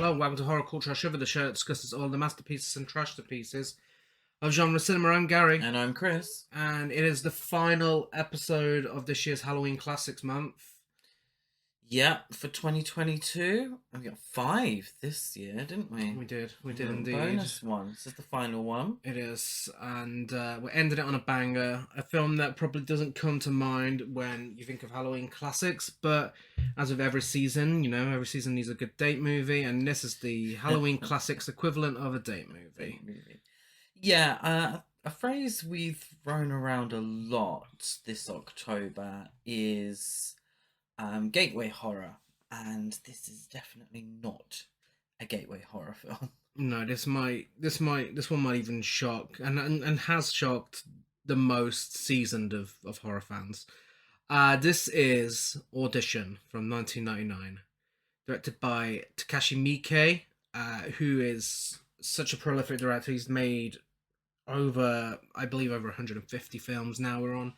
Hello, welcome to Horror Culture Shiver, the show that discusses all the masterpieces and trashpieces of genre cinema. I'm Gary. And I'm Chris. And it is the final episode of this year's Halloween Classics month. Yep, for 2022. We got 5 this year, didn't we? We did indeed. Bonus one. This is the final one. It is, and we're ending it on a banger. A film that probably doesn't come to mind when you think of Halloween classics, but as with every season, every season needs a good date movie, and this is the Halloween classics equivalent of a date movie. Yeah, a phrase we've thrown around a lot this October is gateway horror, and this is definitely not a gateway horror film. No, this one might even shock and has shocked the most seasoned of horror fans. This is Audition from 1999, directed by Takashi Miike, who is such a prolific director. He's made over 150 films now we're on.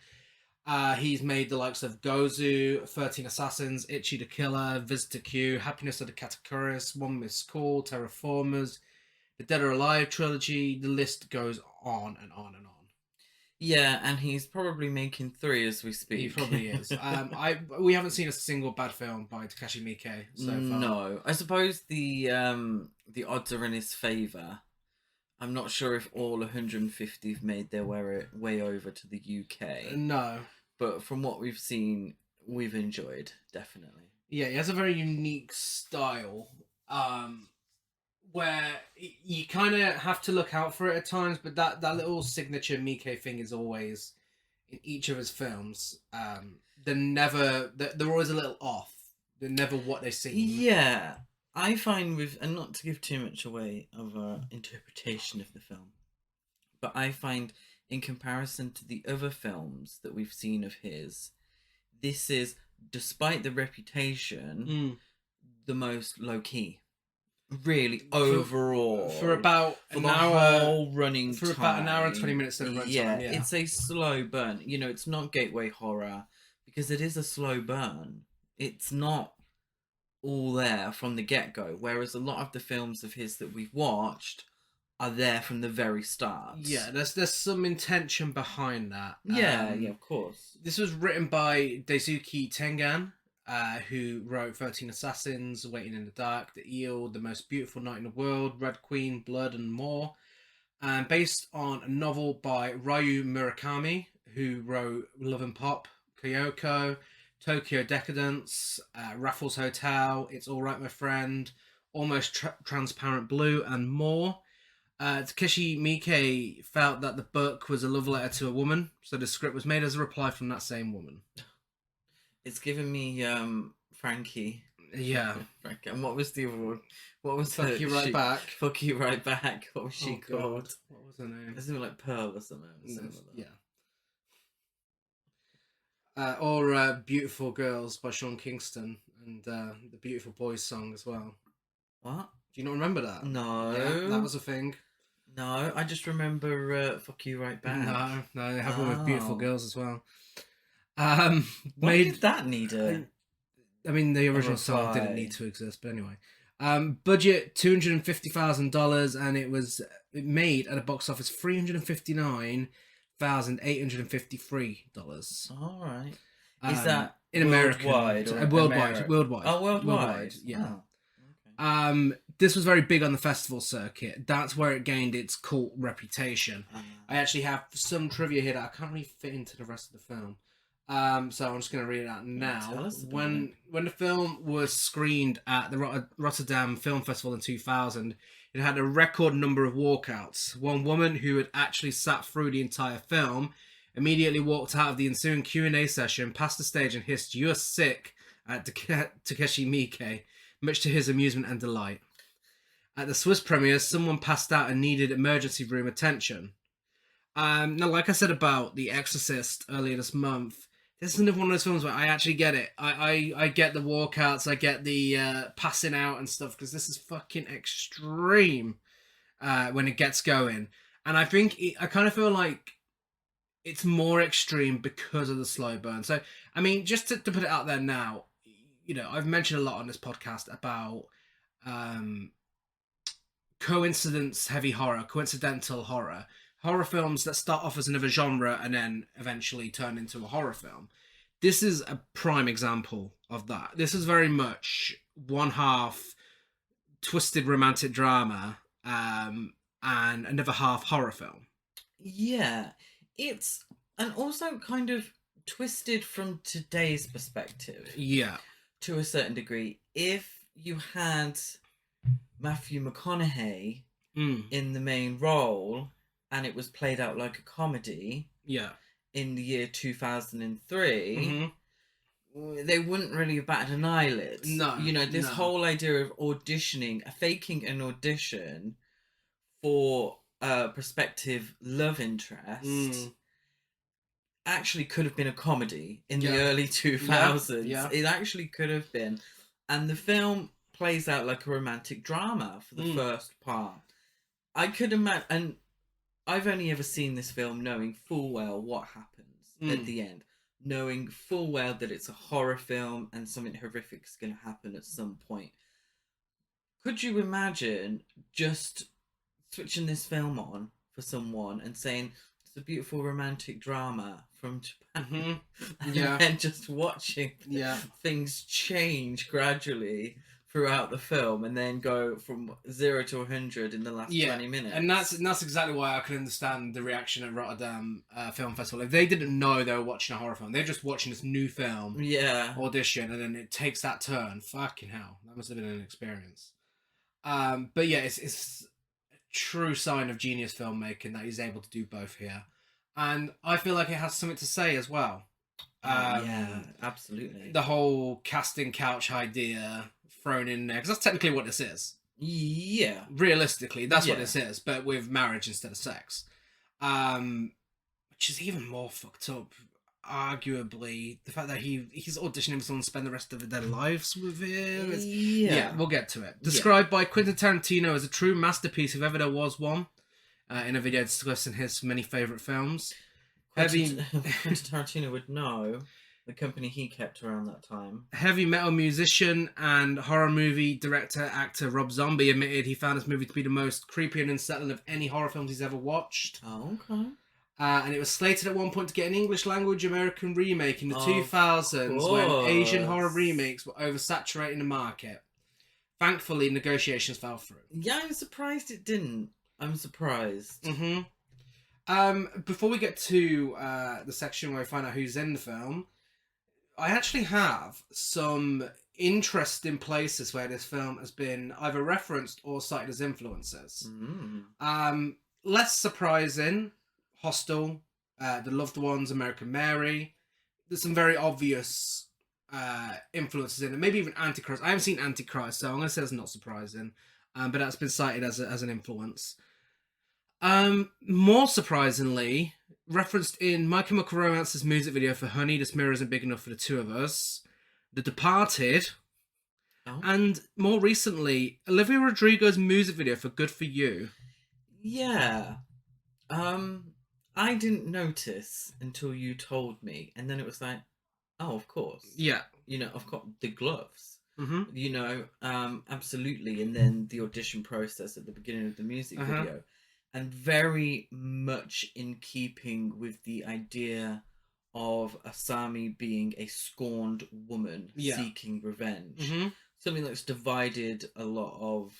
He's made the likes of Gozu, 13 Assassins, Itchy the Killer, Visitor Q, Happiness of the Katakuri's, One Missed Call, Terraformers, the Dead or Alive trilogy. The list goes on and on and on. Yeah, and he's probably making 3 as we speak. He probably is. We haven't seen a single bad film by Takashi Miike so far. No, I suppose the odds are in his favour. I'm not sure if all 150 have made their way over to the UK. No. But from what we've seen, we've enjoyed, definitely. Yeah, he has a very unique style, where you kind of have to look out for it at times, but that little signature Miike thing is always in each of his films. They're always a little off. They're never what they seem. Yeah, I find and not to give too much away of our interpretation of the film, but I find in comparison to the other films that we've seen of his, this is, despite the reputation, the most low-key. Really, overall. For about an hour. Whole running for time. about an hour and 20 minutes of runtime. Yeah, it's a slow burn. It's not gateway horror, because it is a slow burn. It's not all there from the get-go, whereas a lot of the films of his that we've watched are there from the very start. Yeah, there's some intention behind that. Yeah, of course. This was written by Daisuke Tengan, who wrote 13 Assassins, Waiting in the Dark, The Eel, The Most Beautiful Night in the World, Red Queen, Blood, and more. And based on a novel by Ryu Murakami, who wrote Love and Pop, Kyoko, Tokyo Decadence, Raffles Hotel, It's All Right, My Friend, Almost Transparent Blue, and more. Takashi Miike felt that the book was a love letter to a woman, so the script was made as a reply from that same woman. It's given me Frankie. Yeah. Frankie. And what was the other one? What was Fuck You Right Back. Fuck You Right Back. What was she called? God. What was her name? Isn't it like Pearl or something? Yeah. Or Beautiful Girls by Sean Kingston, and the Beautiful Boys song as well. What? Do you not remember that? No. Yeah, that was a thing. No, I just remember Fuck You Right Back. No, they have one with Beautiful Girls as well. Why did that need a... I mean, the original song didn't need to exist, but anyway. Budget $250,000, and it made at a box office $359,853. All right. Is that in America? Worldwide. Worldwide. Oh, worldwide. Yeah. Oh, okay. This was very big on the festival circuit. That's where it gained its cult reputation. I actually have some trivia here that I can't really fit into the rest of the film. So I'm just going to read it out now. When the film was screened at the Rotterdam Film Festival in 2000, it had a record number of walkouts. One woman who had actually sat through the entire film immediately walked out of the ensuing Q&A session, past the stage, and hissed, "You are sick," at Takashi Miike, much to his amusement and delight. At the Swiss premiere, someone passed out and needed emergency room attention. Now, like I said about The Exorcist earlier this month, this is another one of those films where I actually get it. I get the walkouts, I get the passing out and stuff, because this is fucking extreme when it gets going. And I think, I kind of feel like it's more extreme because of the slow burn. So, I mean, just to put it out there now, I've mentioned a lot on this podcast about coincidence-heavy horror, coincidental horror. Horror films that start off as another genre and then eventually turn into a horror film. This is a prime example of that. This is very much one half twisted romantic drama, and another half horror film. Yeah, it's and also kind of twisted from today's perspective. Yeah. To a certain degree. If you had Matthew McConaughey in the main role and it was played out like a comedy, yeah, in the year 2003, they wouldn't really have batted an eyelid. No, this whole idea of faking an audition for a prospective love interest actually could have been a comedy in the early 2000s. Yeah. It actually could have been. And the film plays out like a romantic drama for the first part. I could imagine, and I've only ever seen this film knowing full well what happens at the end. Knowing full well that it's a horror film and something horrific is going to happen at some point. Could you imagine just switching this film on for someone and saying, it's a beautiful romantic drama from Japan, and just watching things change gradually throughout the film and then go from 0 to 100 in the last 20 minutes. And that's exactly why I can understand the reaction at Rotterdam Film Festival. If they didn't know they were watching a horror film, they're just watching this new film, Audition, and then it takes that turn. Fucking hell, that must have been an experience. But yeah, it's a true sign of genius filmmaking that he's able to do both here. And I feel like it has something to say as well. Yeah, absolutely. The whole casting couch idea thrown in there, because that's technically what this is. Yeah. Realistically, that's what this is, but with marriage instead of sex. Which is even more fucked up, arguably. The fact that he's auditioning for someone to spend the rest of their lives with him. Yeah, we'll get to it. Described by Quentin Tarantino as a true masterpiece if ever there was one, in a video discussing his many favourite films. Quentin Tarantino would know the company he kept around that time. Heavy metal musician and horror movie director, actor Rob Zombie admitted he found this movie to be the most creepy and unsettling of any horror films he's ever watched. Oh, okay. And it was slated at one point to get an English language American remake in the 2000s when Asian horror remakes were oversaturating the market. Thankfully, negotiations fell through. Yeah, I'm surprised it didn't. I'm surprised. Before we get to the section where we find out who's in the film, I actually have some interesting places where this film has been either referenced or cited as influences. Less surprising, Hostel, The Loved Ones, American Mary. There's some very obvious influences in it. Maybe even Antichrist. I haven't seen Antichrist, so I'm going to say that's not surprising. But that's been cited as an influence. More surprisingly, referenced in My Chemical Romance's music video for Honey, This Mirror Isn't Big Enough for the Two of Us, The Departed, and more recently, Olivia Rodrigo's music video for Good For You. Yeah. I didn't notice until you told me, and then it was like, oh, of course. Yeah. I've got the gloves. Absolutely. And then the audition process at the beginning of the music video. And very much in keeping with the idea of Asami being a scorned woman seeking revenge. Something that's divided a lot of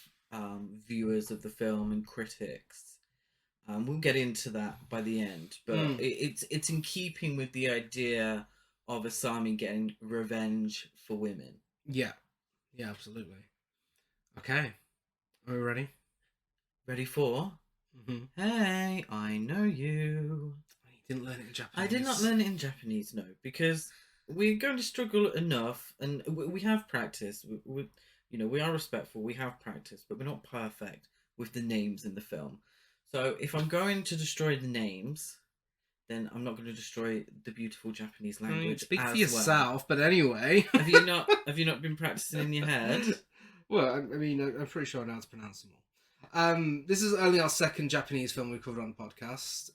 viewers of the film and critics. We'll get into that by the end, but it's in keeping with the idea of Asami getting revenge for women. Yeah, absolutely. Okay, are we ready? Ready for? Hey, I know you. You didn't learn it in Japanese. I did not learn it in Japanese, no, because we're going to struggle enough, and we have practice. We are respectful. We have practice, but we're not perfect with the names in the film. So if I'm going to destroy the names, then I'm not going to destroy the beautiful Japanese language. Speak for yourself, but anyway. Have you not been practicing in your head? Well, I mean, I'm pretty sure I know how to pronounce them all. This is only our second Japanese film we covered on the podcast.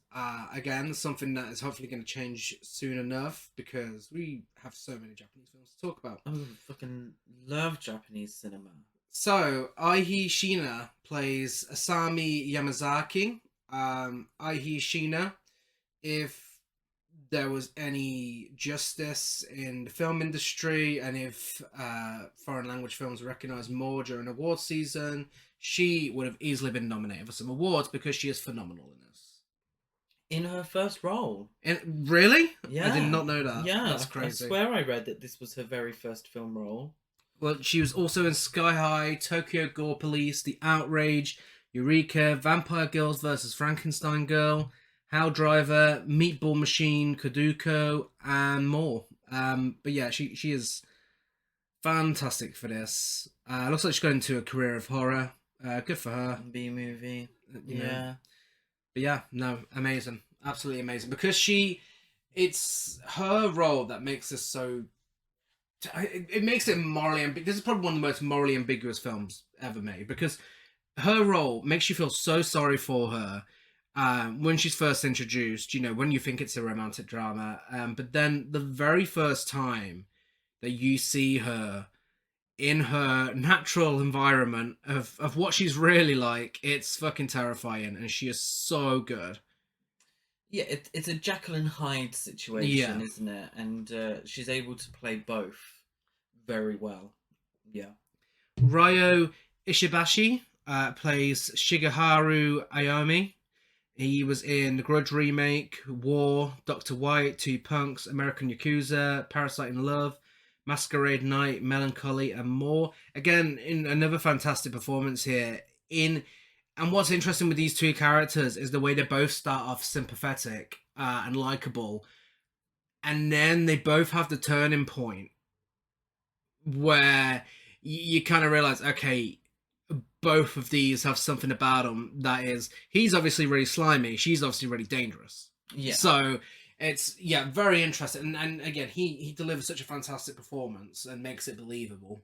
Again, something that is hopefully going to change soon enough because we have so many Japanese films to talk about. I fucking love Japanese cinema. So, Aihi Shina plays Asami Yamazaki. Aihi Shina, if there was any justice in the film industry and if foreign language films were recognised more during award season, she would have easily been nominated for some awards because she is phenomenal in this. In her first role. And really? Yeah. I did not know that. Yeah. That's crazy. I swear I read that this was her very first film role. Well, she was also in Sky High, Tokyo Gore Police, The Outrage, Eureka, Vampire Girls vs. Frankenstein Girl, Hell Driver, Meatball Machine, Kaduko, and more. But yeah, she is fantastic for this. Looks like she's going into a career of horror. Good for her. B movie. You know. Yeah. But yeah, no, amazing. Absolutely amazing. Because it's her role that makes this so... It makes it morally... This is probably one of the most morally ambiguous films ever made. Because her role makes you feel so sorry for her when she's first introduced, you know, when you think it's a romantic drama. But then the very first time that you see her in her natural environment of what she's really like, it's fucking terrifying, and she is so good. Yeah, it's a Jekyll and Hyde situation, isn't it? And she's able to play both very well. Yeah. Ryo Ishibashi plays Shigeharu Aomi. He was in The Grudge Remake, War, Dr. White, Two Punks, American Yakuza, Parasite in Love, Masquerade Night, Melancholy, and more. Again, in another fantastic performance here. And what's interesting with these two characters is the way they both start off sympathetic and likable, and then they both have the turning point where you kind of realize, okay, both of these have something about them that is, he's obviously really slimy, she's obviously really dangerous. Yeah. So it's very interesting, and again, he delivers such a fantastic performance and makes it believable.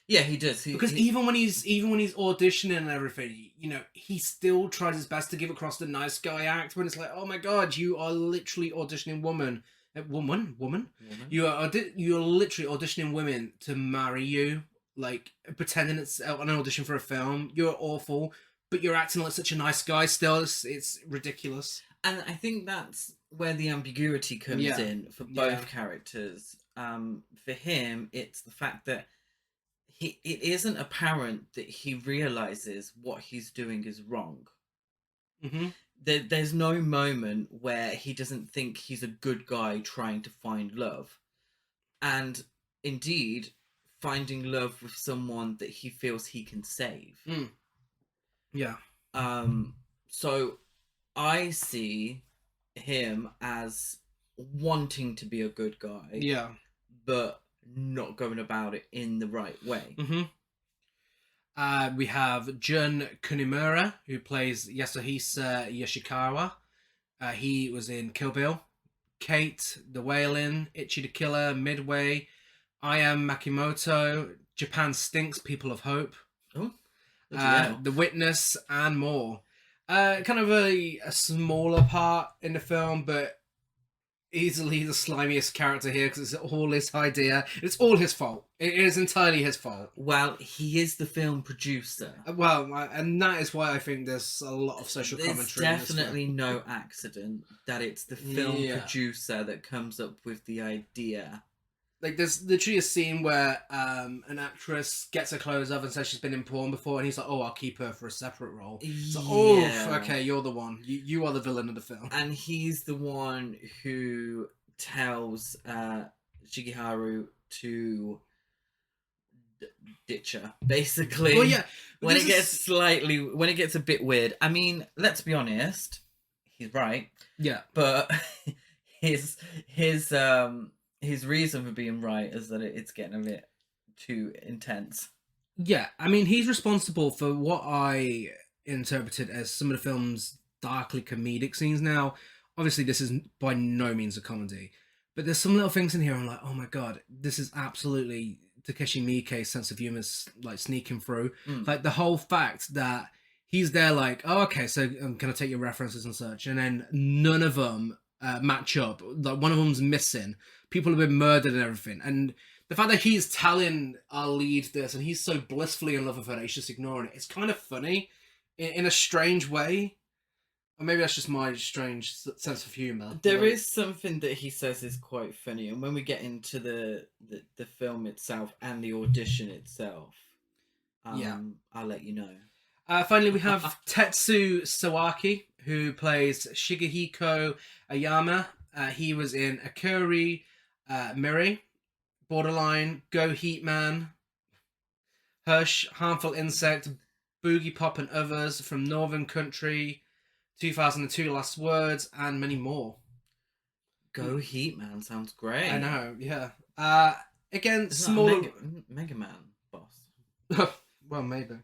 Yeah, he does. Because even when he's auditioning and everything, you know, he still tries his best to give across the nice guy act. When it's like, oh my god, you are literally auditioning woman. You are literally auditioning women to marry you, like pretending it's an audition for a film. You're awful, but you're acting like such a nice guy still. It's ridiculous. And I think that's where the ambiguity comes in for both characters. For him, it's the fact that it isn't apparent that he realizes what he's doing is wrong. Mm-hmm. There's no moment where he doesn't think he's a good guy trying to find love. And indeed, finding love with someone that he feels he can save. Mm. Yeah. So I see him as wanting to be a good guy. Yeah. But not going about it in the right way. Mm-hmm. We have Jun Kunimura, who plays Yasuhisa Yoshikawa. He was in Kill Bill, Kate, The Wailing, Ichi the Killer, Midway, I Am Makimoto, Japan Stinks, People of Hope, The Witness, and more. Kind of a smaller part in the film, but easily the slimiest character here because it's all his idea. It's all his fault. It is entirely his fault. Well, he is the film producer. Well, and that is why I think there's a lot of social commentary. There's definitely no accident that it's the film producer that comes up with the idea. Like, there's literally a scene where an actress gets her clothes off and says she's been in porn before, and he's like, oh, I'll keep her for a separate role. So, okay, you're the one. You are the villain of the film. And he's the one who tells Shigeharu to ditch her, basically. Well, yeah. When it gets a bit weird. I mean, let's be honest, he's right. Yeah. But his reason for being right is that it's getting a bit too intense. Yeah, I mean, he's responsible for what I interpreted as some of the film's darkly comedic scenes. Now, obviously, this is by no means a comedy, but there's some little things in here I'm like, oh my god, this is absolutely Takashi Miike's sense of humor, like, sneaking through. Like, the whole fact that he's there like, oh, okay, so I'm going to take your references and such, and then none of them match up. Like, one of them's missing. People have been murdered and everything. And the fact that he's telling our lead this and he's so blissfully in love with her that he's just ignoring it. It's kind of funny in a strange way. Or maybe that's just my strange sense of humour. There is something that he says is quite funny, and when we get into the film itself and the audition itself, I'll let you know. Finally, we have Tetsu Sawaki, who plays Shigehiko Ayama. He was in Akuri, Miri, Borderline, Go Heat Man, Hush, Harmful Insect, Boogie Pop and others, From Northern Country, 2002 Last Words, and many more. Go Heat Man sounds great. I know, yeah. Again, Isn't smaller... Mega Man boss. Well, maybe.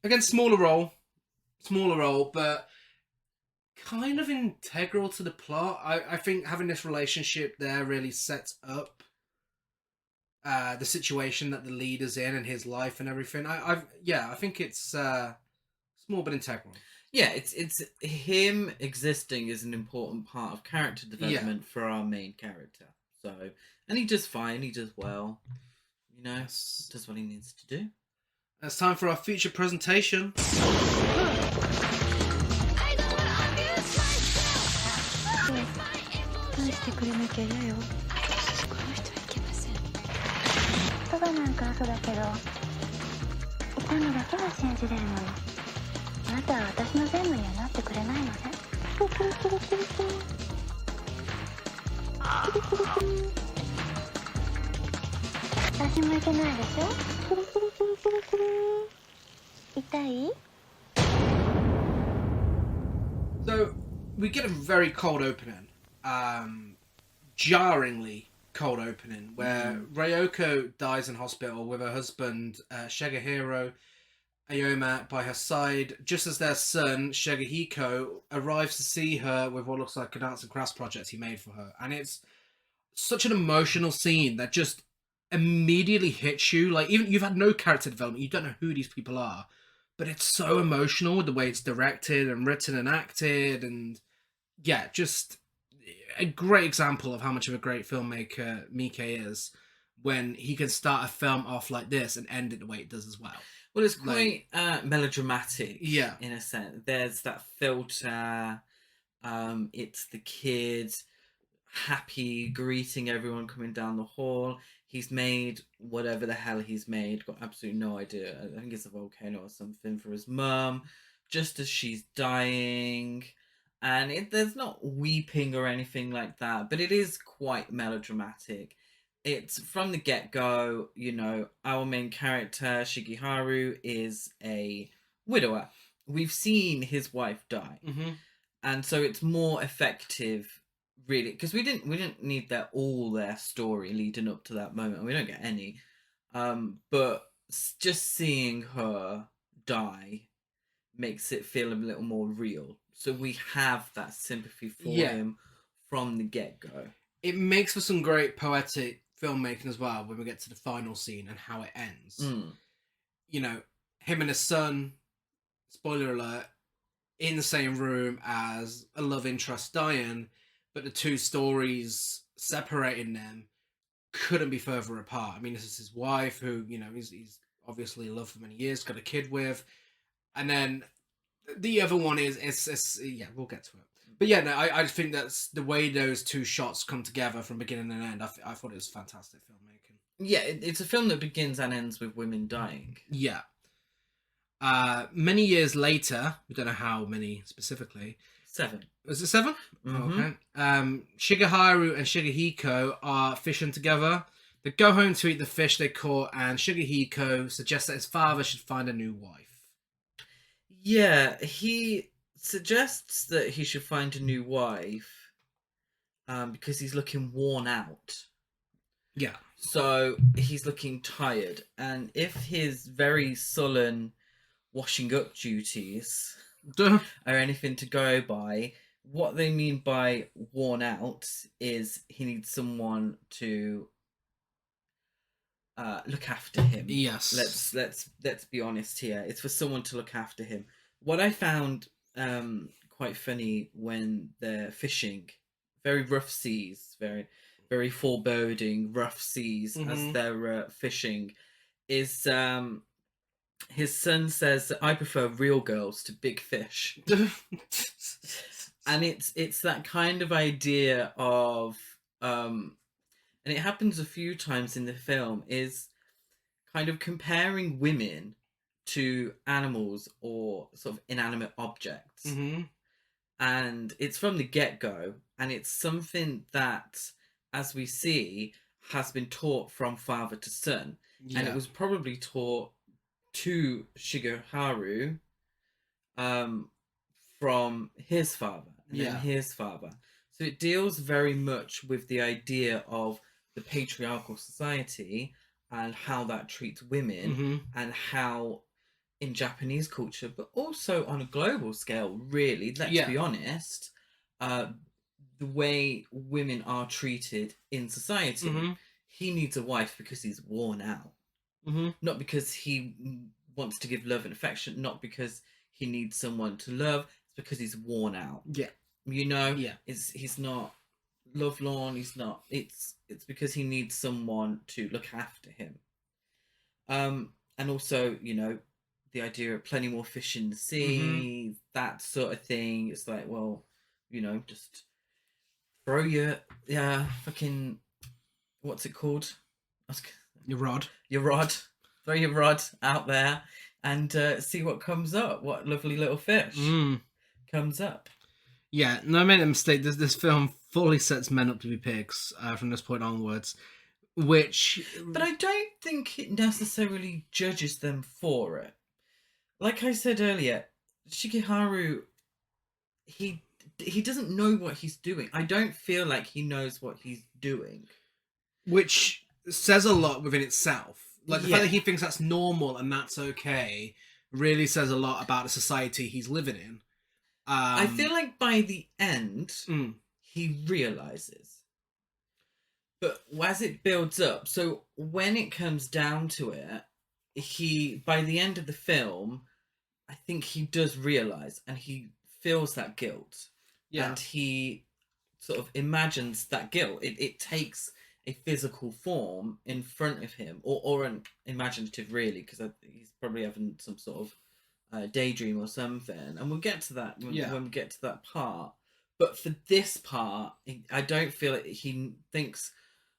Again, smaller role, but kind of integral to the plot. I think having this relationship there really sets up the situation that the leader's in and his life and everything. I think it's small but integral. Yeah, it's him existing is an important part of character development for our main character. So, and he does fine, he does well, you know, does what he needs to do. It's time for our feature presentation. So we get a very cold opening, jarringly cold opening, where Ryoko dies in hospital with her husband Shigehiro Ayoma by her side, just as their son Shigehiko arrives to see her with what looks like an arts and crafts project he made for her, and it's such an emotional scene that just immediately hits you. Like, even you've had no character development, you don't know who these people are, but it's so emotional the way it's directed and written and acted, and yeah, just a great example of how much of a great filmmaker Miike is when he can start a film off like this and end it the way it does as well. Well, it's quite melodramatic, yeah, in a sense. There's that filter. It's the kid happy greeting everyone coming down the hall. He's made whatever the hell he's made. Got absolutely no idea. I think it's a volcano or something for his mum, just as she's dying. And there's not weeping or anything like that, but it is quite melodramatic. It's from the get-go, you know, our main character, Shigeharu, is a widower. We've seen his wife die. Mm-hmm. And so it's more effective, really, because we didn't need their story leading up to that moment. We don't get any. But just seeing her die makes it feel a little more real. So we have that sympathy for him from the get-go. It makes for some great poetic filmmaking as well when we get to the final scene and how it ends. You know, him and his son, spoiler alert, in the same room as a love interest dying, but the two stories separating them couldn't be further apart. I mean, this is his wife, who, you know, he's obviously loved for many years, got a kid with, and then the other one is we'll get to it. But yeah, no, I think that's the way those two shots come together from beginning and end. I thought it was fantastic filmmaking. Yeah, it's a film that begins and ends with women dying. Yeah. Many years later, we don't know how many specifically. 7. Was it 7? Mm-hmm. Oh, okay. Shigeharu and Shigehiko are fishing together. They go home to eat the fish they caught, and Shigehiko suggests that his father should find a new wife. Yeah, he suggests that he should find a new wife because he's looking worn out. Yeah. So he's looking tired, and if his very sullen washing up duties are anything to go by, what they mean by worn out is he needs someone to look after him. Yes. Let's be honest here. It's for someone to look after him. What I found quite funny when they're fishing, very rough seas, very foreboding, rough seas as they're fishing, is his son says, I prefer real girls to big fish. And it's that kind of idea of and it happens a few times in the film, is kind of comparing women to animals or sort of inanimate objects. And it's from the get-go, and it's something that, as we see, has been taught from father to son. And it was probably taught to Shigeharu from his father and then his father. So it deals very much with the idea of the patriarchal society and how that treats women, and how in Japanese culture, but also on a global scale, really, let's be honest, the way women are treated in society. He needs a wife because he's worn out. Not because he wants to give love and affection, not because he needs someone to love, it's because he's worn out. You know? He's not lovelorn, he's not, it's because he needs someone to look after him. And also, you know, the idea of plenty more fish in the sea, that sort of thing. It's like, well, you know, just throw your fucking, what's it called? Your rod. Throw your rod out there and see what comes up. What lovely little fish comes up. Yeah, no, I made a mistake. This film fully sets men up to be pigs from this point onwards, which... But I don't think it necessarily judges them for it. Like I said earlier, Shigeharu, he doesn't know what he's doing. I don't feel like he knows what he's doing. Which says a lot within itself. Like, the fact that he thinks that's normal and that's okay really says a lot about the society he's living in. I feel like by the end, he realizes. But as it builds up, so when it comes down to it, by the end of the film, I think he does realize, and he feels that guilt. And he sort of imagines that guilt. It takes a physical form in front of him, or an imaginative, really, because he's probably having some sort of daydream or something. And we'll get to that when we get to that part. But for this part, I don't feel like he thinks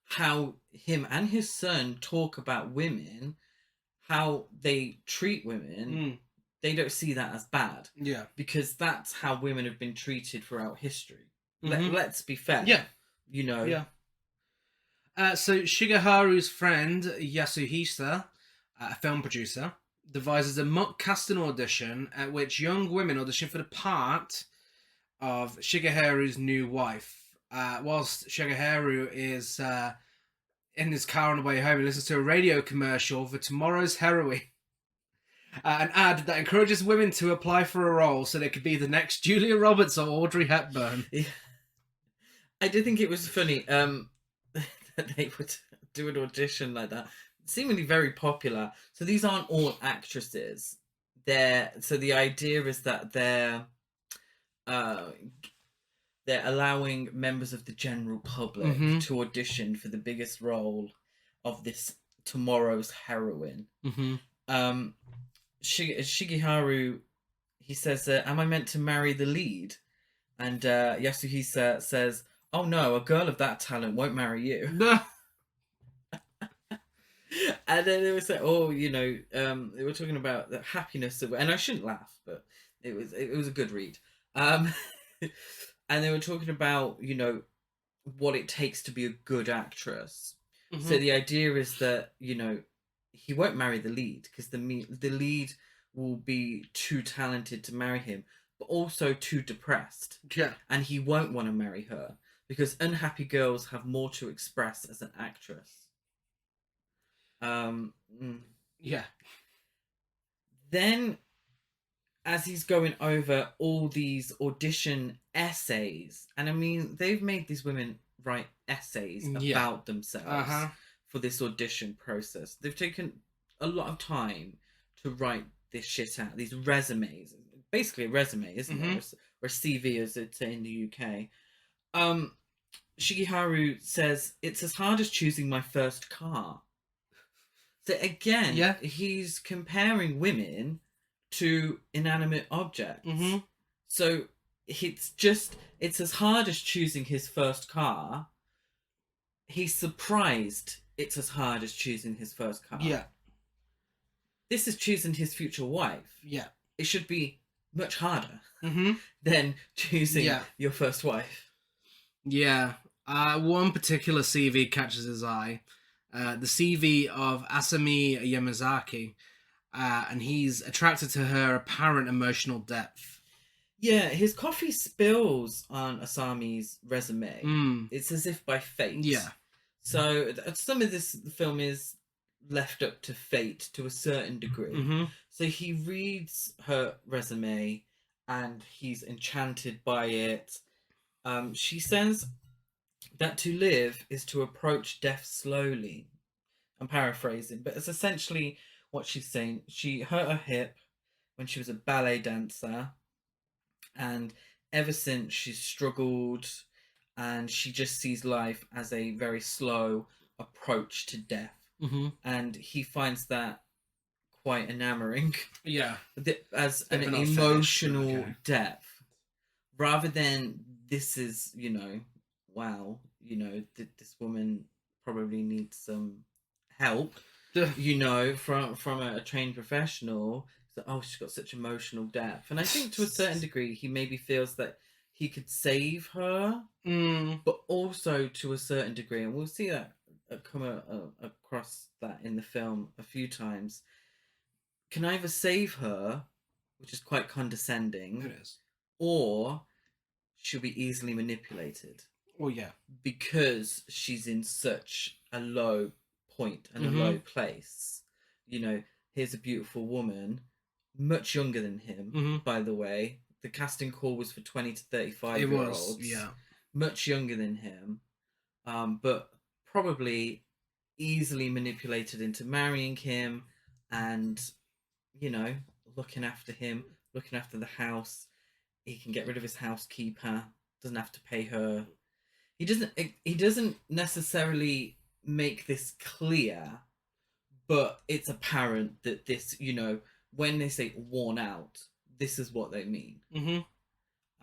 how him and his son talk about women, how they treat women, they don't see that as bad. Because that's how women have been treated throughout history. Let's be fair. You know. So Shigeharu's friend, Yasuhisa, a film producer, devises a mock casting audition at which young women audition for the part of Shigeharu's new wife. Whilst Shigeharu is in his car on the way home, he listens to a radio commercial for Tomorrow's Heroine. An ad that encourages women to apply for a role so they could be the next Julia Roberts or Audrey Hepburn. I did think it was funny that they would do an audition like that. Seemingly very popular. So these aren't all actresses. So the idea is that they're allowing members of the general public to audition for the biggest role of this Tomorrow's Heroine. Shigeharu, he says, am I meant to marry the lead? And Yasuhisa says, oh no, a girl of that talent won't marry you. No. And then they were saying, oh, you know, they were talking about the happiness of, and I shouldn't laugh, but it was a good read. And they were talking about, you know, what it takes to be a good actress. So the idea is that, you know, he won't marry the lead because the lead will be too talented to marry him, but also too depressed. And he won't want to marry her because unhappy girls have more to express as an actress. Then, as he's going over all these audition essays, and I mean, they've made these women write essays about themselves for this audition process. They've taken a lot of time to write this shit out, these resumes. Basically a resume, isn't it? Or a CV, as it's in the UK. Shigeharu says, "It's as hard as choosing my first car." So again, Yeah. he's comparing women to inanimate objects. Mm-hmm. So it's as hard as choosing his first car. He's surprised it's as hard as choosing his first car. Yeah. This is choosing his future wife. Yeah. It should be much harder Mm-hmm. than choosing your first wife. Yeah. One particular CV catches his eye. The CV of Asami Yamazaki. And he's attracted to her apparent emotional depth. Yeah, his coffee spills on Asami's resume. Mm. It's as if by fate. Yeah. So some of this film is left up to fate to a certain degree. Mm-hmm. So he reads her resume and he's enchanted by it. She says that to live is to approach death slowly. I'm paraphrasing, but it's essentially what she's saying. She hurt her hip when she was a ballet dancer, and ever since she's struggled, and she just sees life as a very slow approach to death. Mm-hmm. And he finds that quite enamoring. Yeah. As an emotional depth. Rather than this is, wow, this woman probably needs some help, from a trained professional. So, oh, she's got such emotional depth. And I think to a certain degree, he maybe feels that he could save her, but also to a certain degree, and we'll see that come across that in the film a few times, can either save her, which is quite condescending, It is, or she'll be easily manipulated. Oh yeah, because she's in such a low point and a low place. Here's a beautiful woman, much younger than him, by the way. The casting call was for 20 to 35-year-olds. Yeah. Much younger than him, but probably easily manipulated into marrying him and, looking after him, looking after the house. He can get rid of his housekeeper, doesn't have to pay her. He doesn't necessarily make this clear, but it's apparent that this, when they say worn out, this is what they mean.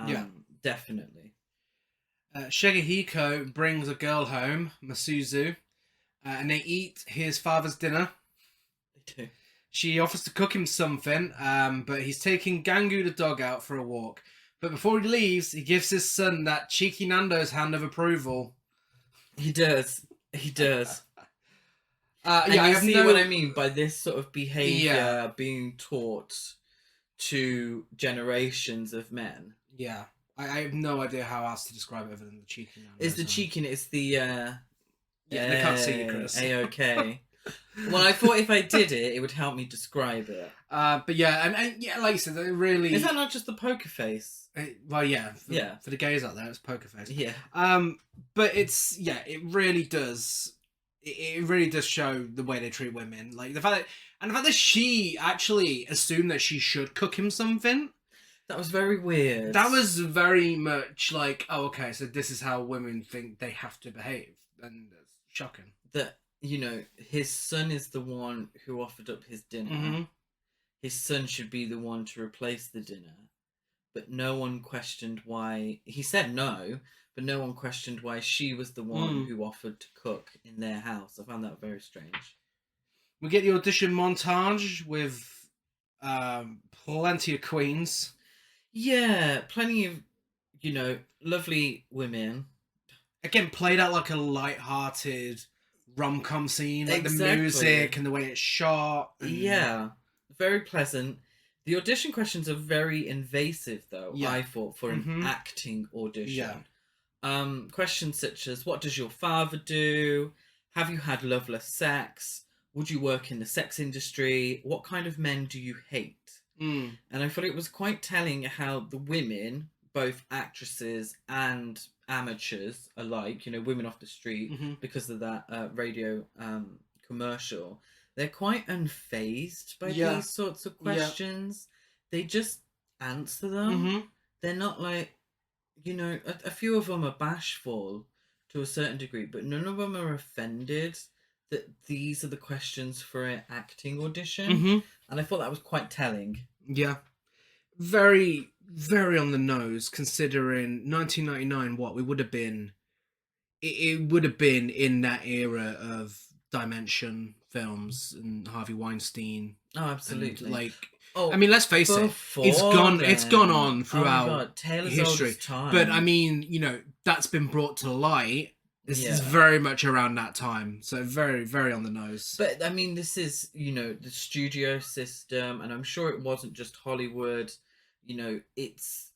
Yeah, definitely. Shigehiko brings a girl home, Masuzu, and they eat his father's dinner. They do. She offers to cook him something, but he's taking Gangu the dog out for a walk. But before he leaves, he gives his son that cheeky Nando's hand of approval. He does. He does. I see what I mean by this sort of behaviour being taught to generations of men. Yeah. I have no idea how else to describe it other than the cheeky Nando's. It's the cheekiness. It's the... they can't see you, Chris. A-okay. Well, I thought if I did it would help me describe it. But yeah, and yeah, like you said, they really... Is that not just the poker face? Well, yeah. For the gays out there, it's poker face. Yeah. But it's... Yeah, it really does... It really does show the way they treat women. Like, the fact that she actually assumed that she should cook him something... That was very weird. That was very much like, oh, okay, so this is how women think they have to behave. And it's shocking. That... his son is the one who offered up his dinner. His son should be the one to replace the dinner. But no one questioned why... He said no, but no one questioned why she was the one who offered to cook in their house. I found that very strange. We get the audition montage with plenty of queens. Yeah, plenty of, lovely women. Again, played out like a light-hearted... rom-com scene, like the music and the way it's shot. Yeah, very pleasant. The audition questions are very invasive, though, I thought, for an acting audition. Questions such as, what does your father do? Have you had loveless sex? Would you work in the sex industry? What kind of men do you hate? And I thought it was quite telling how the women, both actresses and amateurs alike, women off the street, because of that radio commercial, they're quite unfazed by these sorts of questions. They just answer them. They're not like, a few of them are bashful to a certain degree, but none of them are offended that these are the questions for an acting audition. Mm-hmm. And I thought that was quite telling. Yeah. Very, very on the nose, considering 1999, what we would have been. It would have been in that era of Dimension films and Harvey Weinstein. Oh, absolutely. And, like, oh, I mean, let's face it, it's gone. It's gone on throughout history. But I mean, you know, that's been brought to light. This is very much around that time, so very, very on the nose. But I mean, this is, you know, the studio system, and I'm sure it wasn't just Hollywood. You know, it's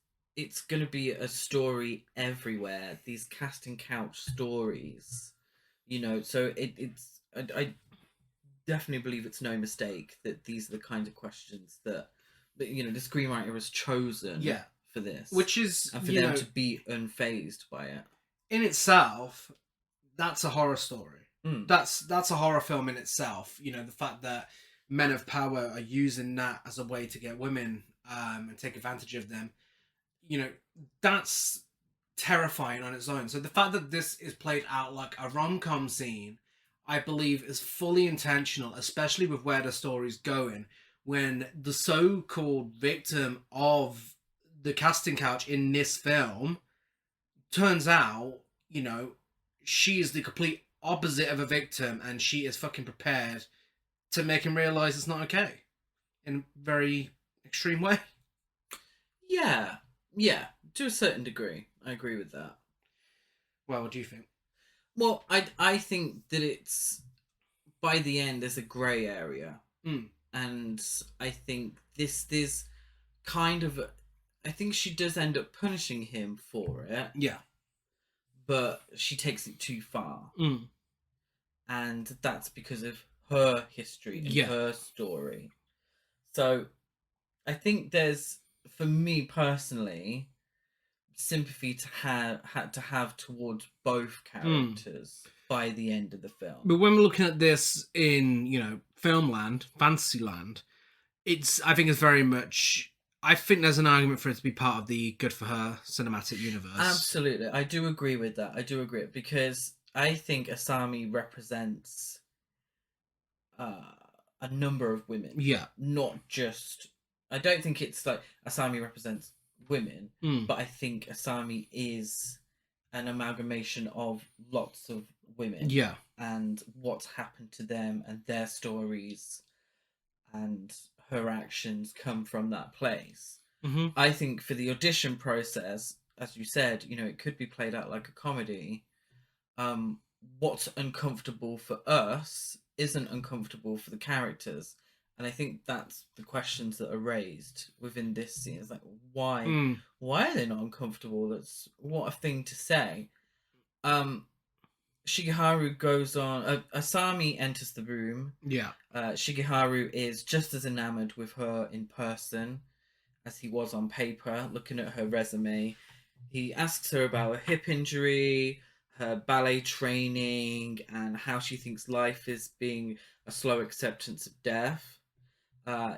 going to be a story everywhere. These casting couch stories, you know. So I definitely believe it's no mistake that these are the kinds of questions that you know the screenwriter has chosen. For this, which is and for them to be unfazed by it. In itself, that's a horror story. That's a horror film in itself. You know, the fact that men of power are using that as a way to get women and take advantage of them. You know, that's terrifying on its own. So the fact that this is played out like a rom-com scene, I believe, is fully intentional, especially with where the story's going. When the so-called victim of the casting couch in this film turns out, you know, she is the complete opposite of a victim, and she is fucking prepared to make him realize it's not okay in a very extreme way. Yeah, to a certain degree, I agree with that. Well, what do you think? Well, I think that it's by the end there's a grey area, and I think this kind of I think she does end up punishing him for it. Yeah. But she takes it too far. And that's because of her history and her story. So I think there's, for me personally, sympathy to have towards both characters by the end of the film. But when we're looking at this in, you know, film land, fantasy land, I think it's very much... I think there's an argument for it to be part of the Good for Her cinematic universe. Absolutely. I do agree with that. I do agree. Because I think Asami represents a number of women. Yeah. Not just... I don't think it's like Asami represents women, but I think Asami is an amalgamation of lots of women. Yeah. And what's happened to them and their stories and her actions come from that place. I think for the audition process, as you said, you know, it could be played out like a comedy. What's uncomfortable for us isn't uncomfortable for the characters. And I think that's the questions that are raised within this scene. It's like, why are they not uncomfortable? What a thing to say. Shigeharu goes on. Asami enters the room. Yeah. Shigeharu is just as enamored with her in person as he was on paper, looking at her resume. He asks her about her hip injury, her ballet training, and how she thinks life is being a slow acceptance of death.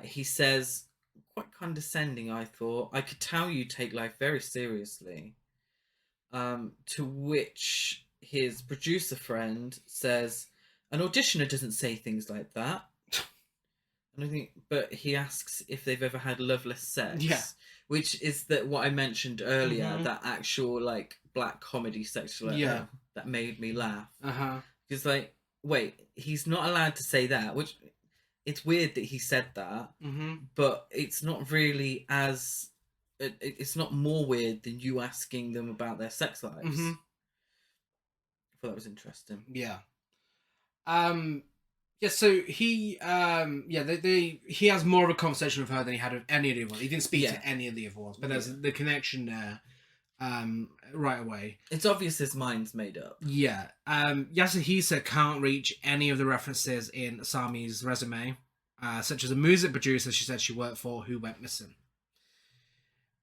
He says, quite condescending, I thought, "I could tell you take life very seriously." To which his producer friend says, "An auditioner doesn't say things like that." And I think, but he asks if they've ever had loveless sex. Yeah. Which is what I mentioned earlier, that actual, like, black comedy section that made me laugh. Because, like, wait, he's not allowed to say that, which... It's weird that he said that, but it's not really as... It's not more weird than you asking them about their sex lives. I thought that was interesting. Yeah. Yeah, so he... he has more of a conversation with her than he had with any of the other ones. He didn't speak to any of the other ones, but there's the connection there right away. It's obvious his mind's made up. Yeah. Yasuhisa can't reach any of the references in Asami's resume, such as a music producer she said she worked for who went missing.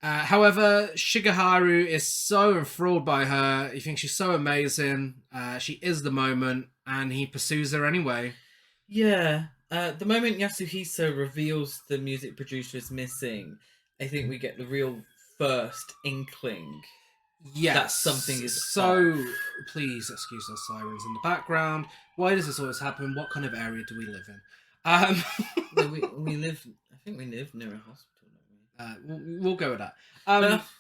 However, Shigeharu is so enthralled by her. He thinks she's so amazing. She is the moment, and he pursues her anyway. Yeah. The moment Yasuhisa reveals the music producer is missing, I think we get the real first inkling Yes. that something is so. off. Please excuse those sirens in the background. Why does this always happen? What kind of area do we live in? No, we live. I think we live near a hospital, don't we? We'll go with that.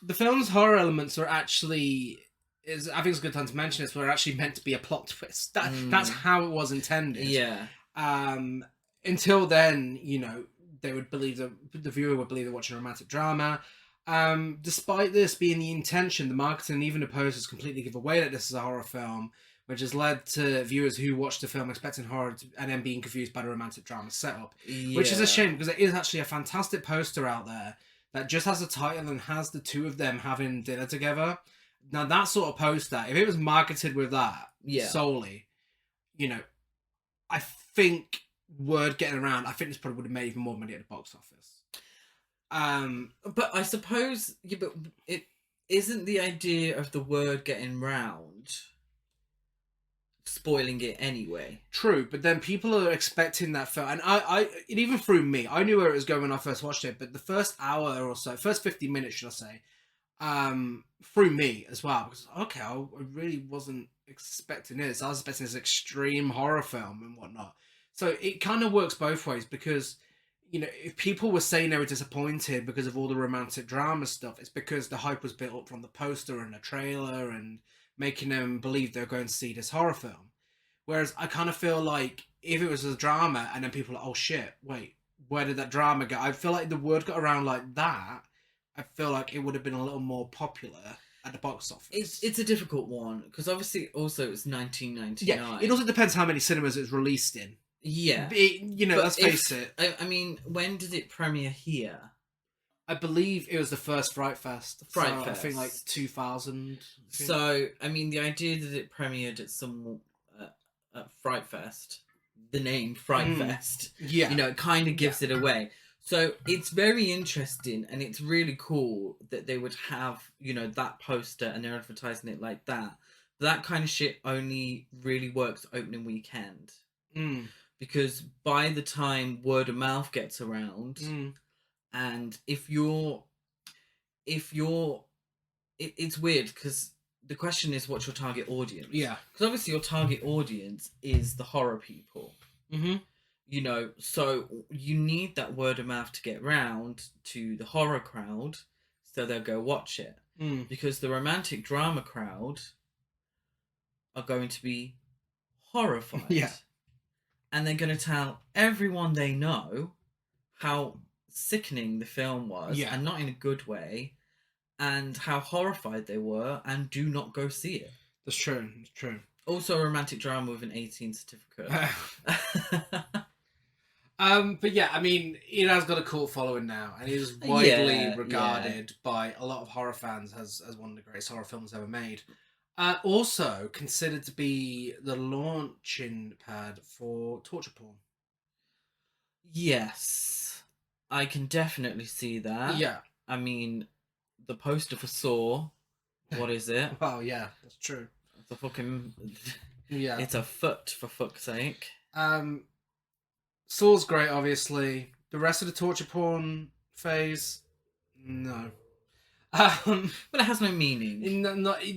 The film's horror elements are actually I think it's a good time to mention this. Were actually meant to be a plot twist. That's how it was intended. Yeah. Until then, they would believe the viewer would believe they're watching a romantic drama. Despite this being the intention, the marketing and even the posters completely give away that this is a horror film, which has led to viewers who watch the film expecting horror and then being confused by the romantic drama setup. Yeah. Which is a shame, because there is actually a fantastic poster out there that just has a title and has the two of them having dinner together. Now, that sort of poster, if it was marketed with that solely, I think word getting around, I think this probably would have made even more money at the box office. But I suppose, but it isn't the idea of the word getting round spoiling it anyway. True, but then people are expecting that film, and it even threw me. I knew where it was going when I first watched it, but the first hour or so, first 50 minutes, should I say, threw me as well, because okay, I really wasn't expecting this. I was expecting this extreme horror film and whatnot. So it kind of works both ways, because if people were saying they were disappointed because of all the romantic drama stuff, it's because the hype was built up from the poster and the trailer and making them believe they're going to see this horror film. Whereas I kind of feel like if it was a drama and then people are like, oh shit, wait, where did that drama go? I feel like the word got around like that. I feel like it would have been a little more popular at the box office. It's a difficult one, because obviously also it's 1999. Yeah, it also depends how many cinemas it's released in. Yeah. Let's face it. I mean, when did it premiere here? I believe it was the first Fright Fest. Fest. I think like 2000. So, I mean, the idea that it premiered at some at Fright Fest, the name Fright Fest, it kind of gives it away. So it's very interesting, and it's really cool that they would have, that poster and they're advertising it like that. That kind of shit only really works opening weekend. Because by the time word of mouth gets around, and it's weird, because the question is, what's your target audience? Yeah. Because obviously your target audience is the horror people. Mm-hmm. So you need that word of mouth to get round to the horror crowd, so they'll go watch it. Because the romantic drama crowd are going to be horrified. Yeah. And they're going to tell everyone they know how sickening the film was, and not in a good way, and how horrified they were, and do not go see it. That's true. It's true. Also a romantic drama with an 18 certificate. But yeah, I mean, it has got a cult following now, and it is widely regarded by a lot of horror fans as one of the greatest horror films ever made. Also considered to be the launching pad for torture porn. Yes, I can definitely see that. Yeah. I mean, the poster for Saw, what is it? Well, yeah, that's true. It's a fucking... Yeah. It's a foot, for fuck's sake. Saw's great, obviously. The rest of the torture porn phase, no. But it has no meaning.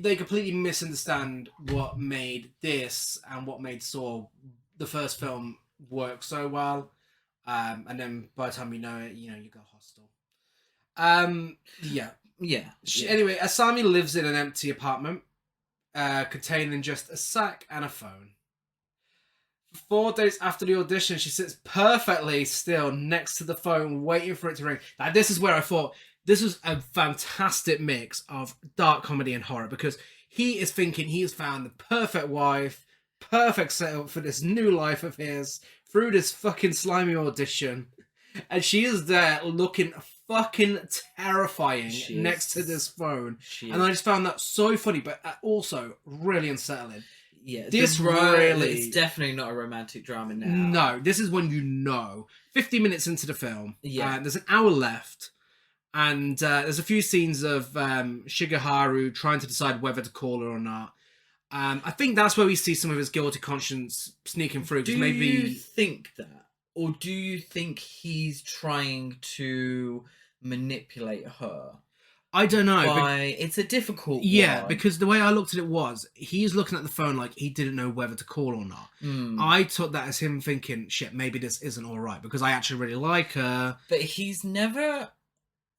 They completely misunderstand what made this and what made Saw, the first film, work so well. And then by the time you know it, you go hostile. Yeah. Anyway, Asami lives in an empty apartment, containing just a sack and a phone. 4 days after the audition, she sits perfectly still next to the phone, waiting for it to ring. Now, this is where I thought this was a fantastic mix of dark comedy and horror, because he is thinking he has found the perfect wife, perfect setup for this new life of his through this fucking slimy audition. And she is there looking fucking terrifying next to this phone. And I just found that so funny, but also really unsettling. Yeah, this really... It's definitely not a romantic drama now. No, this is when 50 minutes into the film, there's an hour left, and there's a few scenes of Shigeharu trying to decide whether to call her or not. I think that's where we see some of his guilty conscience sneaking through. Do you think that? Or do you think he's trying to manipulate her? I don't know. Why it's a difficult Yeah, one. because the way I looked at it was, he's looking at the phone like he didn't know whether to call or not. I took that as him thinking, shit, maybe this isn't all right, because I actually really like her. But he's never